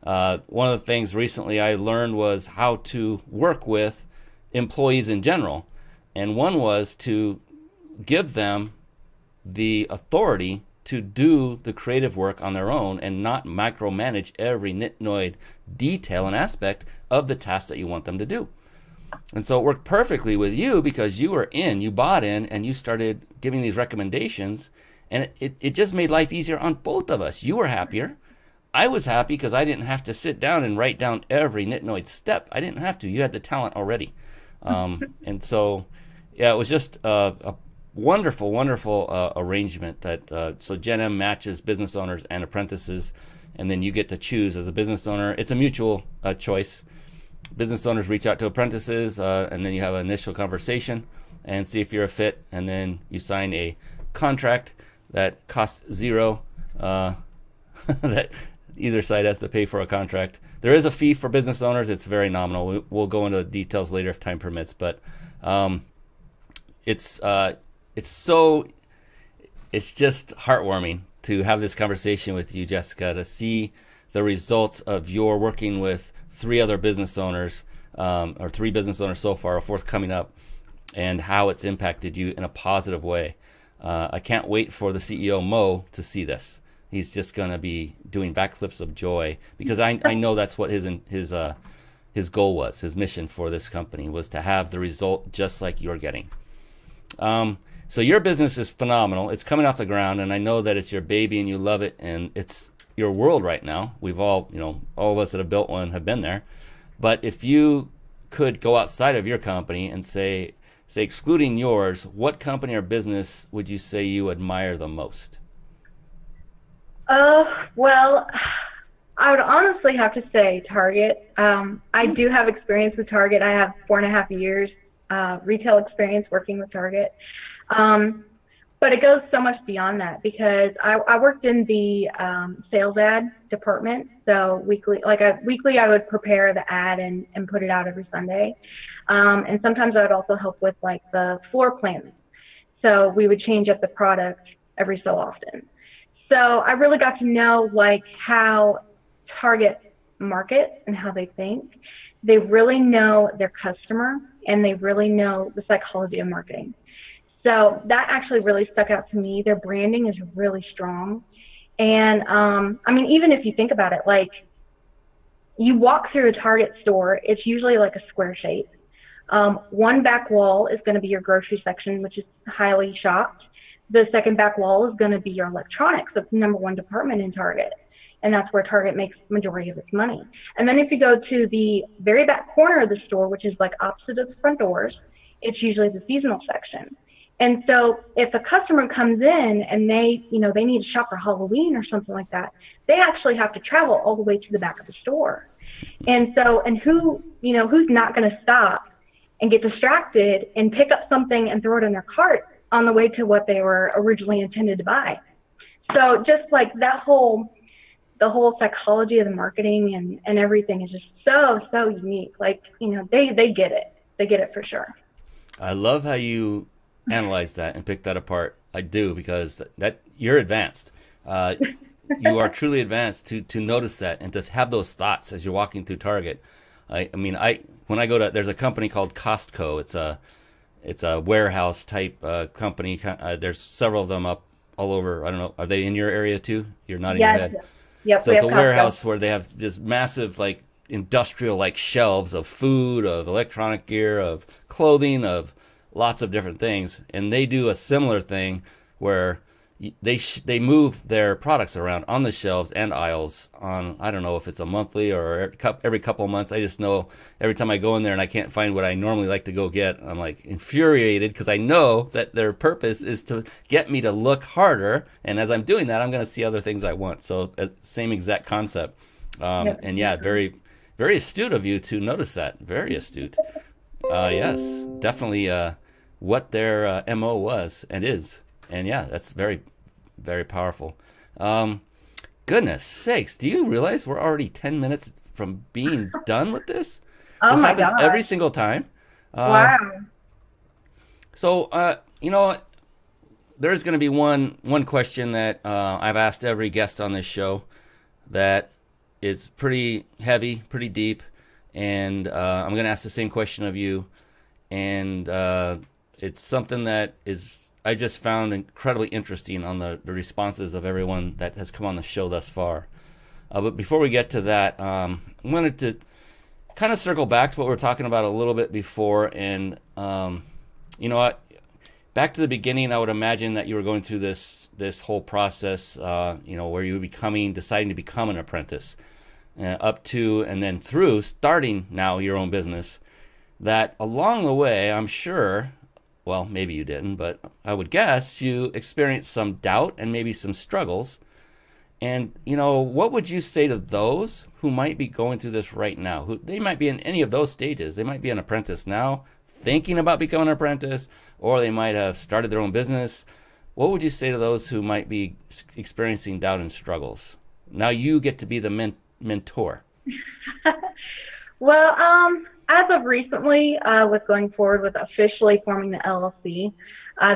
One of the things recently I learned was how to work with employees in general, and one was to give them the authority to do the creative work on their own and not micromanage every nitnoid detail and aspect of the task that you want them to do. And so it worked perfectly with you, because you bought in, and you started giving these recommendations, and it just made life easier on both of us. You were happier, I was happy because I didn't have to sit down and write down every nitnoid step. I didn't have to. You had the talent already. And so, yeah, it was just a wonderful, wonderful arrangement that so Gen M matches business owners and apprentices, and then you get to choose as a business owner. It's a mutual choice. Business owners reach out to apprentices, and then you have an initial conversation and see if you're a fit, and then you sign a contract that costs zero. That either side has to pay for a contract. There is a fee for business owners. It's very nominal. We'll go into the details later if time permits, but it's just heartwarming to have this conversation with you, Jessica, to see the results of your working with three other business owners, or three business owners so far, a fourth coming up, and how it's impacted you in a positive way. I can't wait for the CEO, Mo, to see this. He's just going to be doing backflips of joy, because I know that's what his goal was. His mission for this company was to have the result just like you're getting. So your business is phenomenal. It's coming off the ground, and I know that it's your baby and you love it, and it's your world right now. We've all, all of us that have built one have been there. But if you could go outside of your company and say excluding yours, what company or business would you say you admire the most? Well, I would honestly have to say Target. I do have experience with Target. I have 4.5 years retail experience working with Target. But it goes so much beyond that, because I worked in the sales ad department. So weekly I would prepare the ad and put it out every Sunday. And sometimes I would also help with like the floor plans. So we would change up the product every so often. So I really got to know like how Target markets and how they think. They really know their customer, and they really know the psychology of marketing. So that actually really stuck out to me. Their branding is really strong. And I mean, even if you think about it, like you walk through a Target store, it's usually like a square shape. One back wall is going to be your grocery section, which is highly shopped. The second back wall is going to be your electronics. That's the #1 department in Target. And that's where Target makes majority of its money. And then if you go to the very back corner of the store, which is like opposite of the front doors, it's usually the seasonal section. And so if a customer comes in and they need to shop for Halloween or something like that, they actually have to travel all the way to the back of the store. And so, and who's not going to stop and get distracted and pick up something and throw it in their cart on the way to what they were originally intended to buy. So just like the whole psychology of the marketing and everything is just so unique. Like, they get it. They get it for sure. I love how you analyze that and pick that apart. I do, because that you're advanced. You are truly advanced to notice that and to have those thoughts as you're walking through Target. When I go to, there's a company called Costco. It's a warehouse type company. There's several of them up all over. I don't know. Are they in your area too? You're nodding your head. Yep, so it's a warehouse where they have this massive, like, industrial like shelves of food, of electronic gear, of clothing, of lots of different things. And they do a similar thing where they move their products around on the shelves and aisles on, I don't know if it's a monthly or every couple of months. I just know every time I go in there and I can't find what I normally like to go get, I'm like infuriated, because I know that their purpose is to get me to look harder. And as I'm doing that, I'm going to see other things I want. So same exact concept. And yeah, very, very astute of you to notice that. Very astute. Yes, definitely what their MO was and is. And yeah, that's very, very powerful. Goodness sakes, do you realize we're already 10 minutes from being done with this? This happens every single time. Wow. So, there's going to be one question that I've asked every guest on this show that is pretty heavy, pretty deep. And I'm going to ask the same question of you. And it's something that I just found incredibly interesting on the responses of everyone that has come on the show thus far. But before we get to that, I wanted to kind of circle back to what we were talking about a little bit before. And, back to the beginning, I would imagine that you were going through this whole process, where you were deciding to become an apprentice, up to and then through starting now your own business. That along the way, I'm sure, well, maybe you didn't, but I would guess you experienced some doubt and maybe some struggles. And, what would you say to those who might be going through this right now? They might be in any of those stages. They might be an apprentice now, thinking about becoming an apprentice, or they might have started their own business. What would you say to those who might be experiencing doubt and struggles? Now you get to be the mentor. Well, as of recently, with going forward with officially forming the LLC,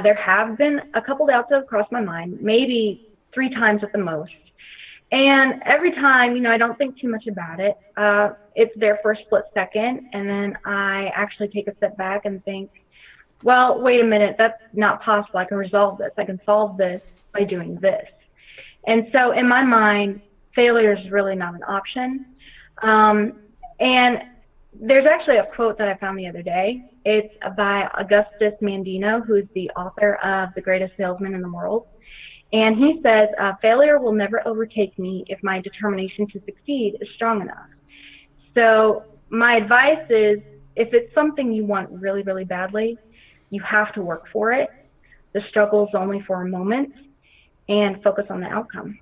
there have been a couple doubts that have crossed my mind, maybe 3 times at the most. And every time, I don't think too much about it. It's there for a split second, and then I actually take a step back and think, well, wait a minute, that's not possible. I can resolve this. I can solve this by doing this. And so in my mind, failure is really not an option. And there's actually a quote that I found the other day. It's by Augustus Mandino, who's the author of The Greatest Salesman in the World. And he says, failure will never overtake me if my determination to succeed is strong enough. So my advice is, if it's something you want really, really badly, you have to work for it. The struggle is only for a moment, and focus on the outcome.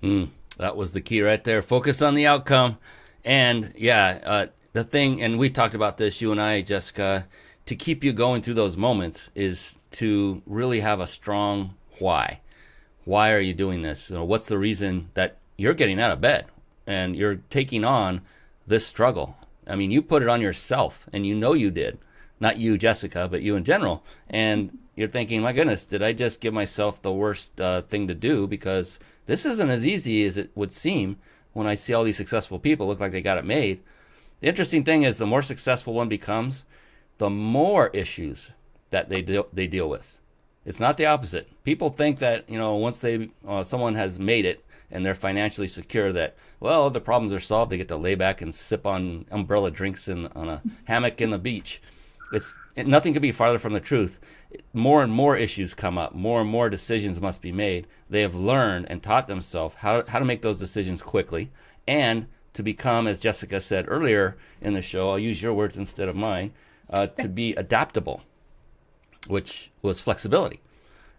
That was the key right there. Focus on the outcome. And the thing, and we've talked about this, you and I, Jessica, to keep you going through those moments is to really have a strong why. Why are you doing this? What's the reason that you're getting out of bed and you're taking on this struggle? I mean, you put it on yourself, and you did. Not you, Jessica, but you in general. And you're thinking, my goodness, did I just give myself the worst thing to do? Because this isn't as easy as it would seem when I see all these successful people look like they got it made. The interesting thing is, the more successful one becomes, the more issues that they deal with. It's not the opposite. People think that, once someone has made it and they're financially secure, that, well, the problems are solved. They get to lay back and sip on umbrella drinks on a hammock in the beach. Nothing could be farther from the truth. More and more issues come up. More and more decisions must be made. They have learned and taught themselves how to make those decisions quickly, and to become, as Jessica said earlier in the show, I'll use your words instead of mine, to be adaptable, which was flexibility.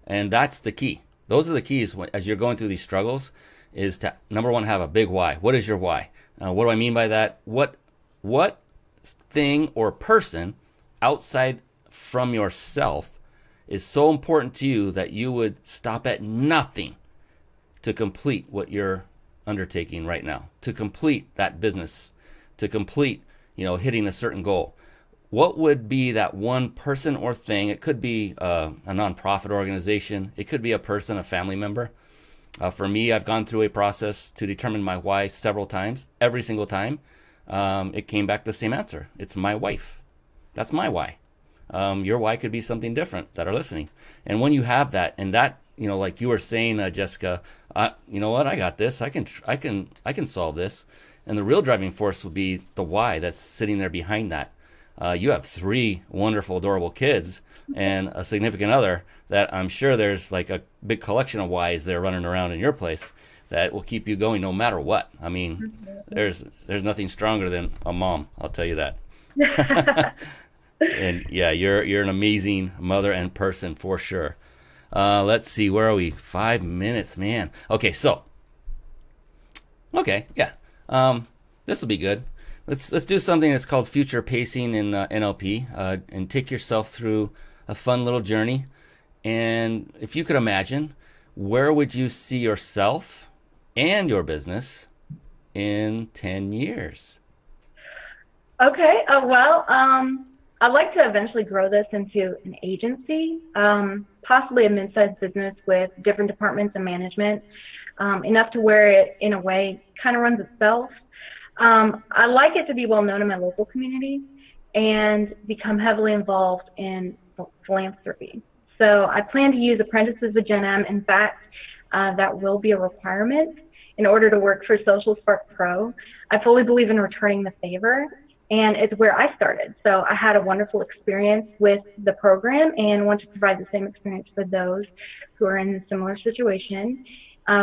And that's the key. Those are the keys as you're going through these struggles, is to, number one, have a big why. What is your why? What do I mean by that? What thing or person outside from yourself is so important to you that you would stop at nothing to complete what you're undertaking right now, to complete that business, to complete, hitting a certain goal? What would be that one person or thing? It could be a nonprofit organization. It could be a person, a family member. For me, I've gone through a process to determine my why several times. Every single time, it came back the same answer. It's my wife. That's my why. Your why could be something different that are listening. And when you have that, and that, like you were saying, Jessica, you know what? I got this. I can solve this. And the real driving force would be the why that's sitting there behind that. You have 3 wonderful, adorable kids and a significant other that I'm sure there's like a big collection of whys there running around in your place that will keep you going no matter what. I mean, there's nothing stronger than a mom. I'll tell you that. And yeah, you're an amazing mother and person for sure. Let's see, where are we? 5 minutes, man. Okay, yeah. This will be good. Let's do something that's called future pacing in NLP, and take yourself through a fun little journey. And if you could imagine, where would you see yourself and your business in 10 years? Okay. I'd like to eventually grow this into an agency, possibly a mid-sized business with different departments and management, enough to where it, in a way, kind of runs itself. I like it to be well known in my local community and become heavily involved in philanthropy. So I plan to use apprentices with Gen M. In fact, that will be a requirement in order to work for Social Spark Pro. I fully believe in returning the favor, and it's where I started. So I had a wonderful experience with the program and want to provide the same experience for those who are in a similar situation,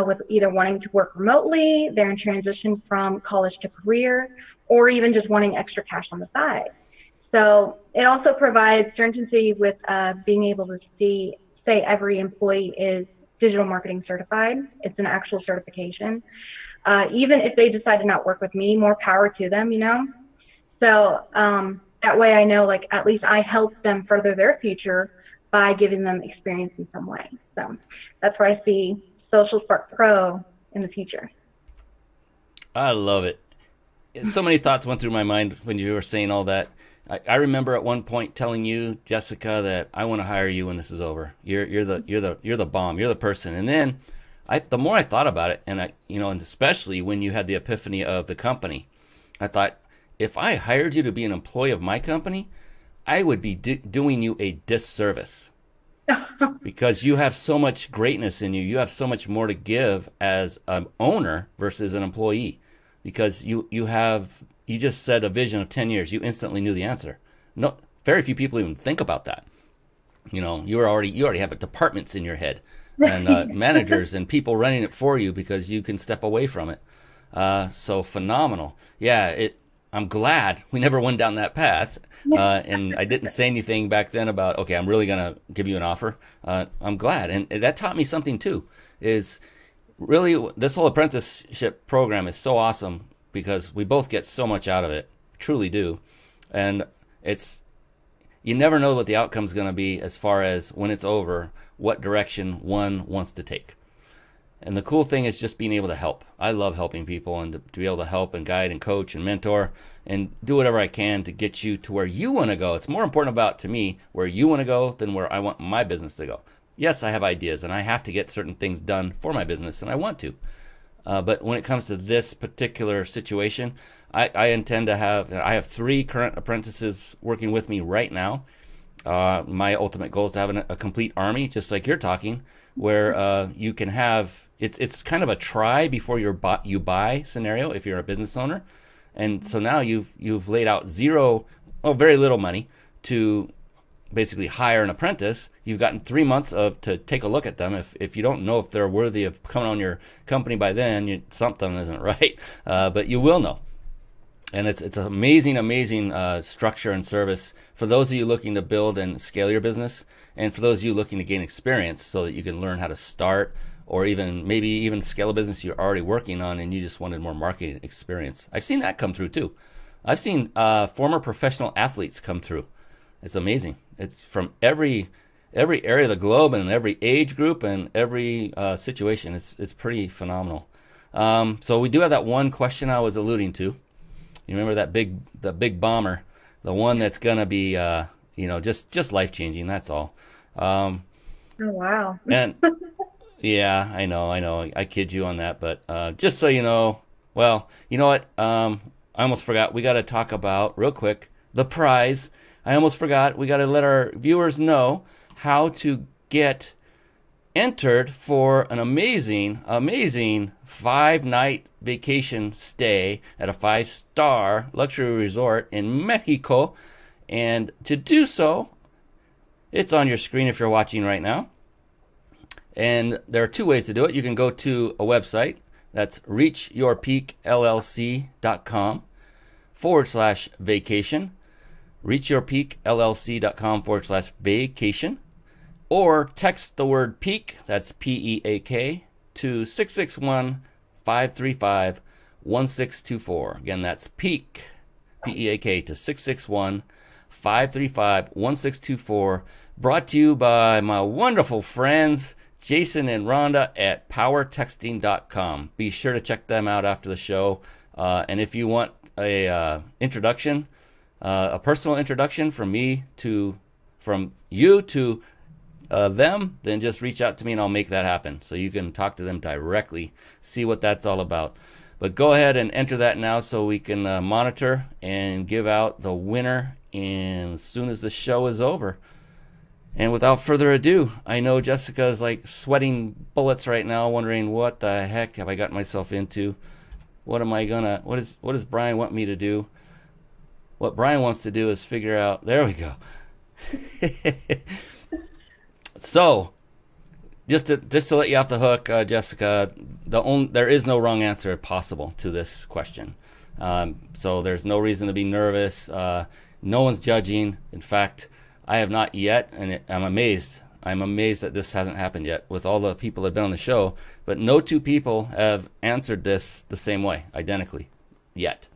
with either wanting to work remotely, they're in transition from college to career, or even just wanting extra cash on the side. So it also provides certainty with being able to say every employee is digital marketing certified. It's an actual certification. Even if they decide to not work with me, more power to them, you know? So that way I know, like, at least I help them further their future by giving them experience in some way. So that's where I see Social Spark Pro in the future. I love it. So many thoughts went through my mind when you were saying all that. I remember at one point telling you, Jessica, that I want to hire you when this is over. You're the bomb. You're the person. And then the more I thought about it, and and especially when you had the epiphany of the company, I thought, if I hired you to be an employee of my company, I would be doing you a disservice. Because you have so much greatness in you. You have so much more to give as an owner versus an employee. Because you just said a vision of 10 years. You instantly knew the answer. No, very few people even think about that. You already have departments in your head, and managers and people running it for you because you can step away from it. So phenomenal. Yeah, I'm glad we never went down that path. And I didn't say anything back then about, okay, I'm really going to give you an offer. I'm glad. And that taught me something too, is really this whole apprenticeship program is so awesome because we both get so much out of it, truly do. And you never know what the outcome's going to be as far as when it's over, what direction one wants to take. And the cool thing is just being able to help. I love helping people, and to be able to help and guide and coach and mentor and do whatever I can to get you to where you want to go. It's more important to me where you want to go than where I want my business to go. Yes, I have ideas and I have to get certain things done for my business, and I want to. But when it comes to this particular situation, I intend to I have 3 current apprentices working with me right now. My ultimate goal is to have a complete army, just like you're talking, where you can have, it's kind of a try before you buy scenario if you're a business owner. And so now you've laid out very little money to basically hire an apprentice. You've gotten 3 months to take a look at them. If you don't know if they're worthy of coming on your company by then, something isn't right. But you will know. And it's an amazing structure and service for those of you looking to build and scale your business, and for those of you looking to gain experience so that you can learn how to start, or maybe even scale a business you're already working on and you just wanted more marketing experience. I've seen that come through too. I've seen former professional athletes come through. It's amazing. It's from every area of the globe and every age group and every situation. It's pretty phenomenal. So we do have that one question I was alluding to. You remember the big bomber, the one that's gonna be just life changing. That's all. Oh wow. And yeah, I know. I kid you on that, but just so you know, well, you know what? I almost forgot. We got to talk about real quick the prize. I almost forgot. We got to let our viewers know how to get entered for an amazing 5-night vacation stay at a 5-star luxury resort in Mexico. And to do so, it's on your screen if you're watching right now. And there are 2 ways to do it. You can go to a website. That's reachyourpeakllc.com/vacation. reachyourpeakllc.com/vacation. Or text the word peak, that's PEAK, to 661-535-1624. Again, that's peak, PEAK, to 661-535-1624. Brought to you by my wonderful friends, Jason and Rhonda at powertexting.com. Be sure to check them out after the show. And if you want a introduction, a personal introduction from you to them, then just reach out to me and I'll make that happen. So you can talk to them directly, see what that's all about. But go ahead and enter that now so we can monitor and give out the winner as soon as the show is over. And without further ado, I know Jessica is like sweating bullets right now, wondering what the heck have I gotten myself into? What does Brian want me to do? what Brian wants to do is figure out, there we go. So, just to let you off the hook, Jessica, there is no wrong answer possible to this question. So there's no reason to be nervous. No one's judging. In fact, I have not yet, and I'm amazed. I'm amazed that this hasn't happened yet with all the people that have been on the show. But no two people have answered this the same way, identically, yet.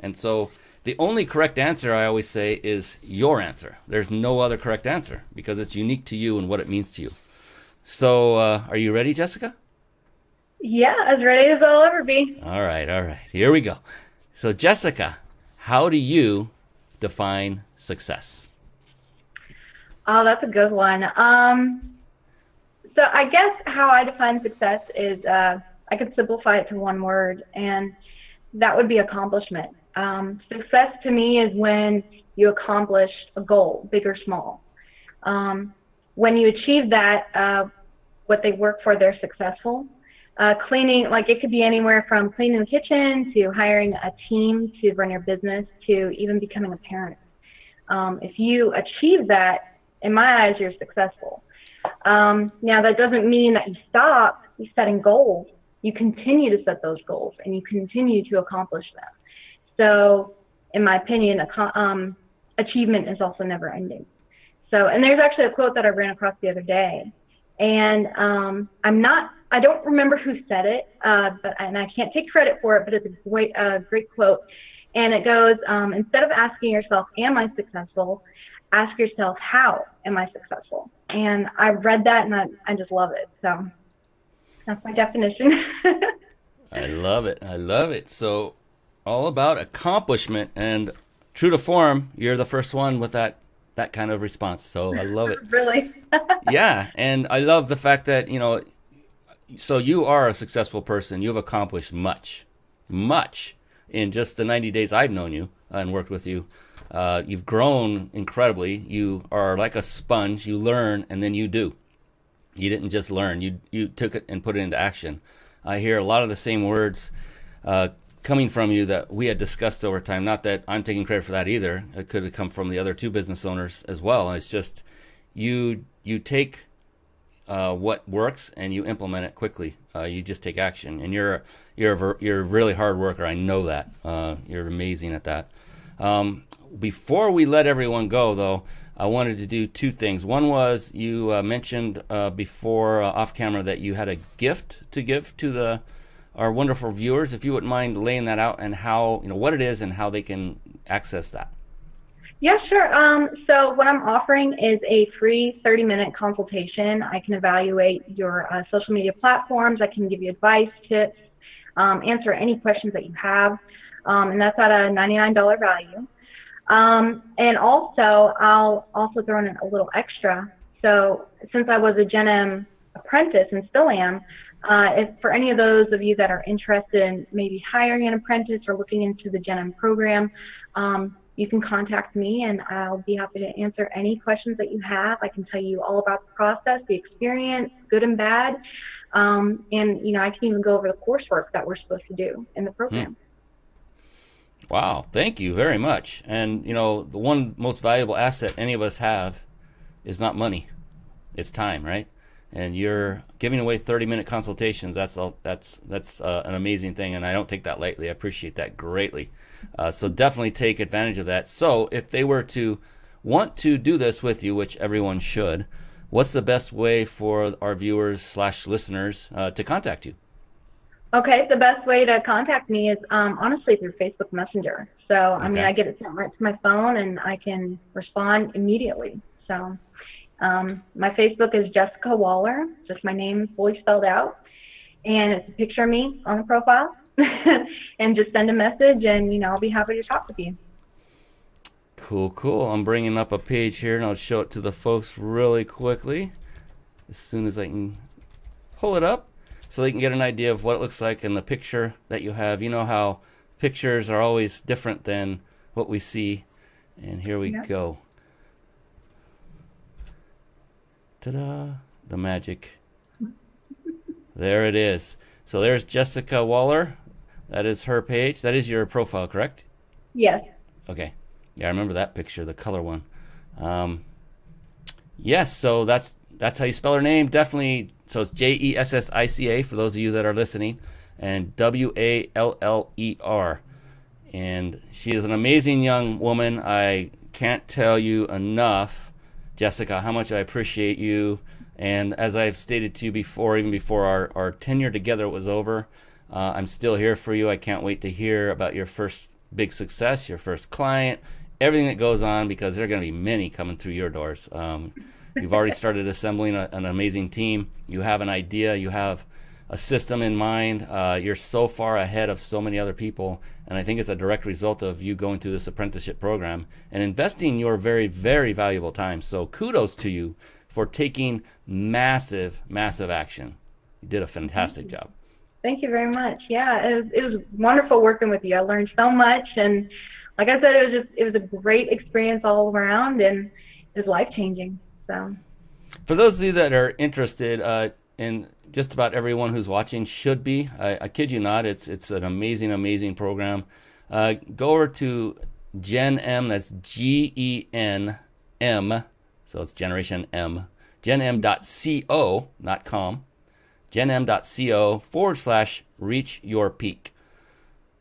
And so the only correct answer, I always say, is your answer. There's no other correct answer because it's unique to you and what it means to you. So are you ready, Jessica? Yeah, as ready as I'll ever be. All right, all right. Here we go. So, Jessica, how do you define success? Oh, that's a good one. So I guess how I define success is I could simplify it to one word, and that would be accomplishment. Success to me is when you accomplish a goal, big or small. When you achieve that, what they work for, they're successful. Cleaning, like it could be anywhere from cleaning the kitchen to hiring a team to run your business to even becoming a parent. If you achieve that, in my eyes, you're successful. Now, that doesn't mean that you stop setting goals. You continue to set those goals and you continue to accomplish them. So, in my opinion, achievement is also never ending. So, and there's actually a quote that I ran across the other day, and I don't remember who said it, and I can't take credit for it, but it's a great quote. And it goes, instead of asking yourself, am I successful? Ask yourself, how am I successful? And I read that and I just love it. So that's my definition. I love it. I love it. So all about accomplishment, and true to form, you're the first one with that kind of response. So I love it. Really? Yeah. And I love the fact that, so you are a successful person. You've accomplished much in just the 90 days I've known you and worked with you. You've grown incredibly. You are like a sponge. You learn and then you do. You didn't just learn. You took it and put it into action. I hear a lot of the same words coming from you that we had discussed over time. Not that I'm taking credit for that either. It could have come from the other two business owners as well. It's just you take what works and you implement it quickly. You just take action, and you're a really hard worker. I know that. You're amazing at that. Before we let everyone go, though, I wanted to do two things. One was you mentioned before off camera that you had a gift to give to our wonderful viewers. If you wouldn't mind laying that out and how, what it is and how they can access that. Yeah, sure. So what I'm offering is a free 30-minute consultation. I can evaluate your social media platforms. I can give you advice, tips, answer any questions that you have, and that's at a $99 value. And also, I'll also throw in a little extra. So since I was a Gen M apprentice and still am, if for any of those of you that are interested in maybe hiring an apprentice or looking into the Gen M program, you can contact me and I'll be happy to answer any questions that you have. I can tell you all about the process, the experience, good and bad. And, I can even go over the coursework that we're supposed to do in the program. Wow. Thank you very much. And, the one most valuable asset any of us have is not money. It's time, right? And you're giving away 30-minute consultations. That's an amazing thing, and I don't take that lightly. I appreciate that greatly. So definitely take advantage of that. So if they were to want to do this with you, which everyone should, what's the best way for our viewers / listeners to contact you? Okay, the best way to contact me is honestly through Facebook Messenger. So, I get it sent right to my phone, and I can respond immediately. So my Facebook is Jessica Waller, just my name fully spelled out, and it's a picture of me on the profile. And just send a message, and I'll be happy to talk with you. Cool. I'm bringing up a page here, and I'll show it to the folks really quickly as soon as I can pull it up, so they can get an idea of what it looks like in the picture that you have. You know how pictures are always different than what we see, and here we go. Ta-da! The magic. There it is. So there's Jessica Waller. That is her page. That is your profile, correct? Yes. Okay. Yeah, I remember that picture, the color one. Yes, so that's how you spell her name. Definitely. So it's Jessica for those of you that are listening, and Waller. And she is an amazing young woman. I can't tell you enough, Jessica, how much I appreciate you. And as I've stated to you before, even before our tenure together was over, I'm still here for you. I can't wait to hear about your first big success, your first client, everything that goes on, because there are going to be many coming through your doors. You've already started assembling an amazing team. You have an idea. You have a system in mind. You're so far ahead of so many other people, and I think it's a direct result of you going through this apprenticeship program and investing your very, very valuable time. So kudos to you for taking massive, massive action. You did a fantastic job. Thank you very much. Yeah, it was wonderful working with you. I learned so much, and like I said, it was a great experience all around, and it was life-changing. So, for those of you that are interested, and just about everyone who's watching should be, I kid you not, it's an amazing, amazing program. Go over to Gen M, that's GENM, so it's Generation M, genm.co, not com, genm.co/reach your peak.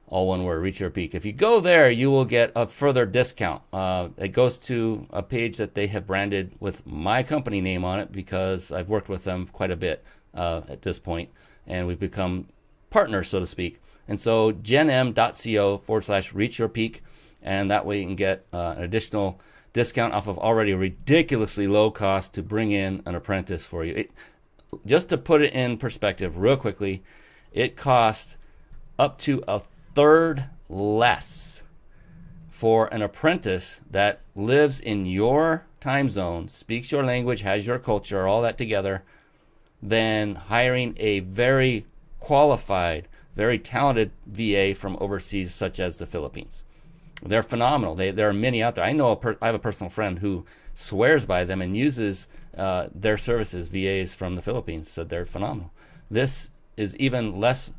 All one word, reach your peak. If you go there, you will get a further discount. It goes to a page that they have branded with my company name on it, because I've worked with them quite a bit at this point, and we've become partners, so to speak. And so genm.co/reach your peak, and that way you can get an additional discount off of already a ridiculously low cost to bring in an apprentice for you. Just to put it in perspective real quickly, it costs up to a third less for an apprentice that lives in your time zone, speaks your language, has your culture, all that together, than hiring a very qualified, very talented VA from overseas, such as the Philippines. They're phenomenal. There are many out there. I have a personal friend who swears by them and uses their services, VAs from the Philippines, said they're phenomenal. This is even less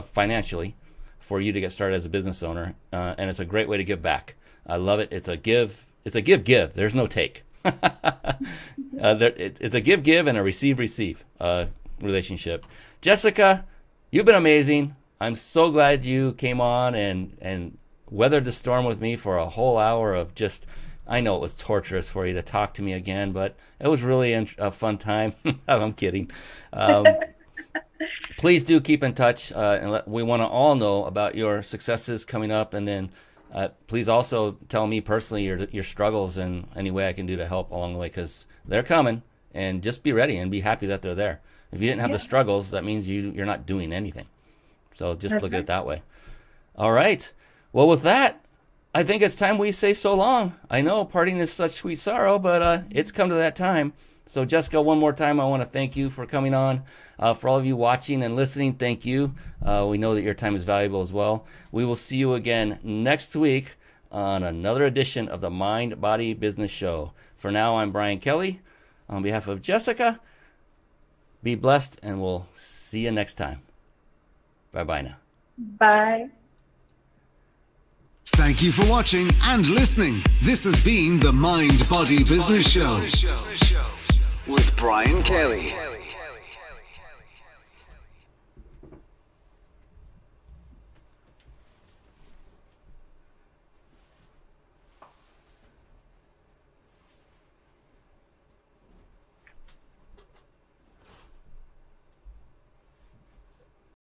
financially for you to get started as a business owner, and it's a great way to give back. I love it. It's a give. There's no take. It's a give and a receive relationship. Jessica, you've been amazing. I'm so glad you came on and weathered the storm with me for a whole hour of just, I know it was torturous for you to talk to me again, but it was really a fun time. I'm kidding. Please do keep in touch, and we want to all know about your successes coming up, and then please also tell me personally your struggles and any way I can do to help along the way, because they're coming, and just be ready and be happy that they're there. If you didn't have the struggles, that means you're not doing anything. So just look at it that way. All right. Well, with that, I think it's time we say so long. I know parting is such sweet sorrow, but it's come to that time. So Jessica, one more time, I want to thank you for coming on. For all of you watching and listening, thank you. We know that your time is valuable as well. We will see you again next week on another edition of the Mind Body Business Show. For now, I'm Brian Kelly. On behalf of Jessica, be blessed, and we'll see you next time. Bye-bye now. Bye. Thank you for watching and listening. This has been the Mind Body Business Show with Brian Kelly.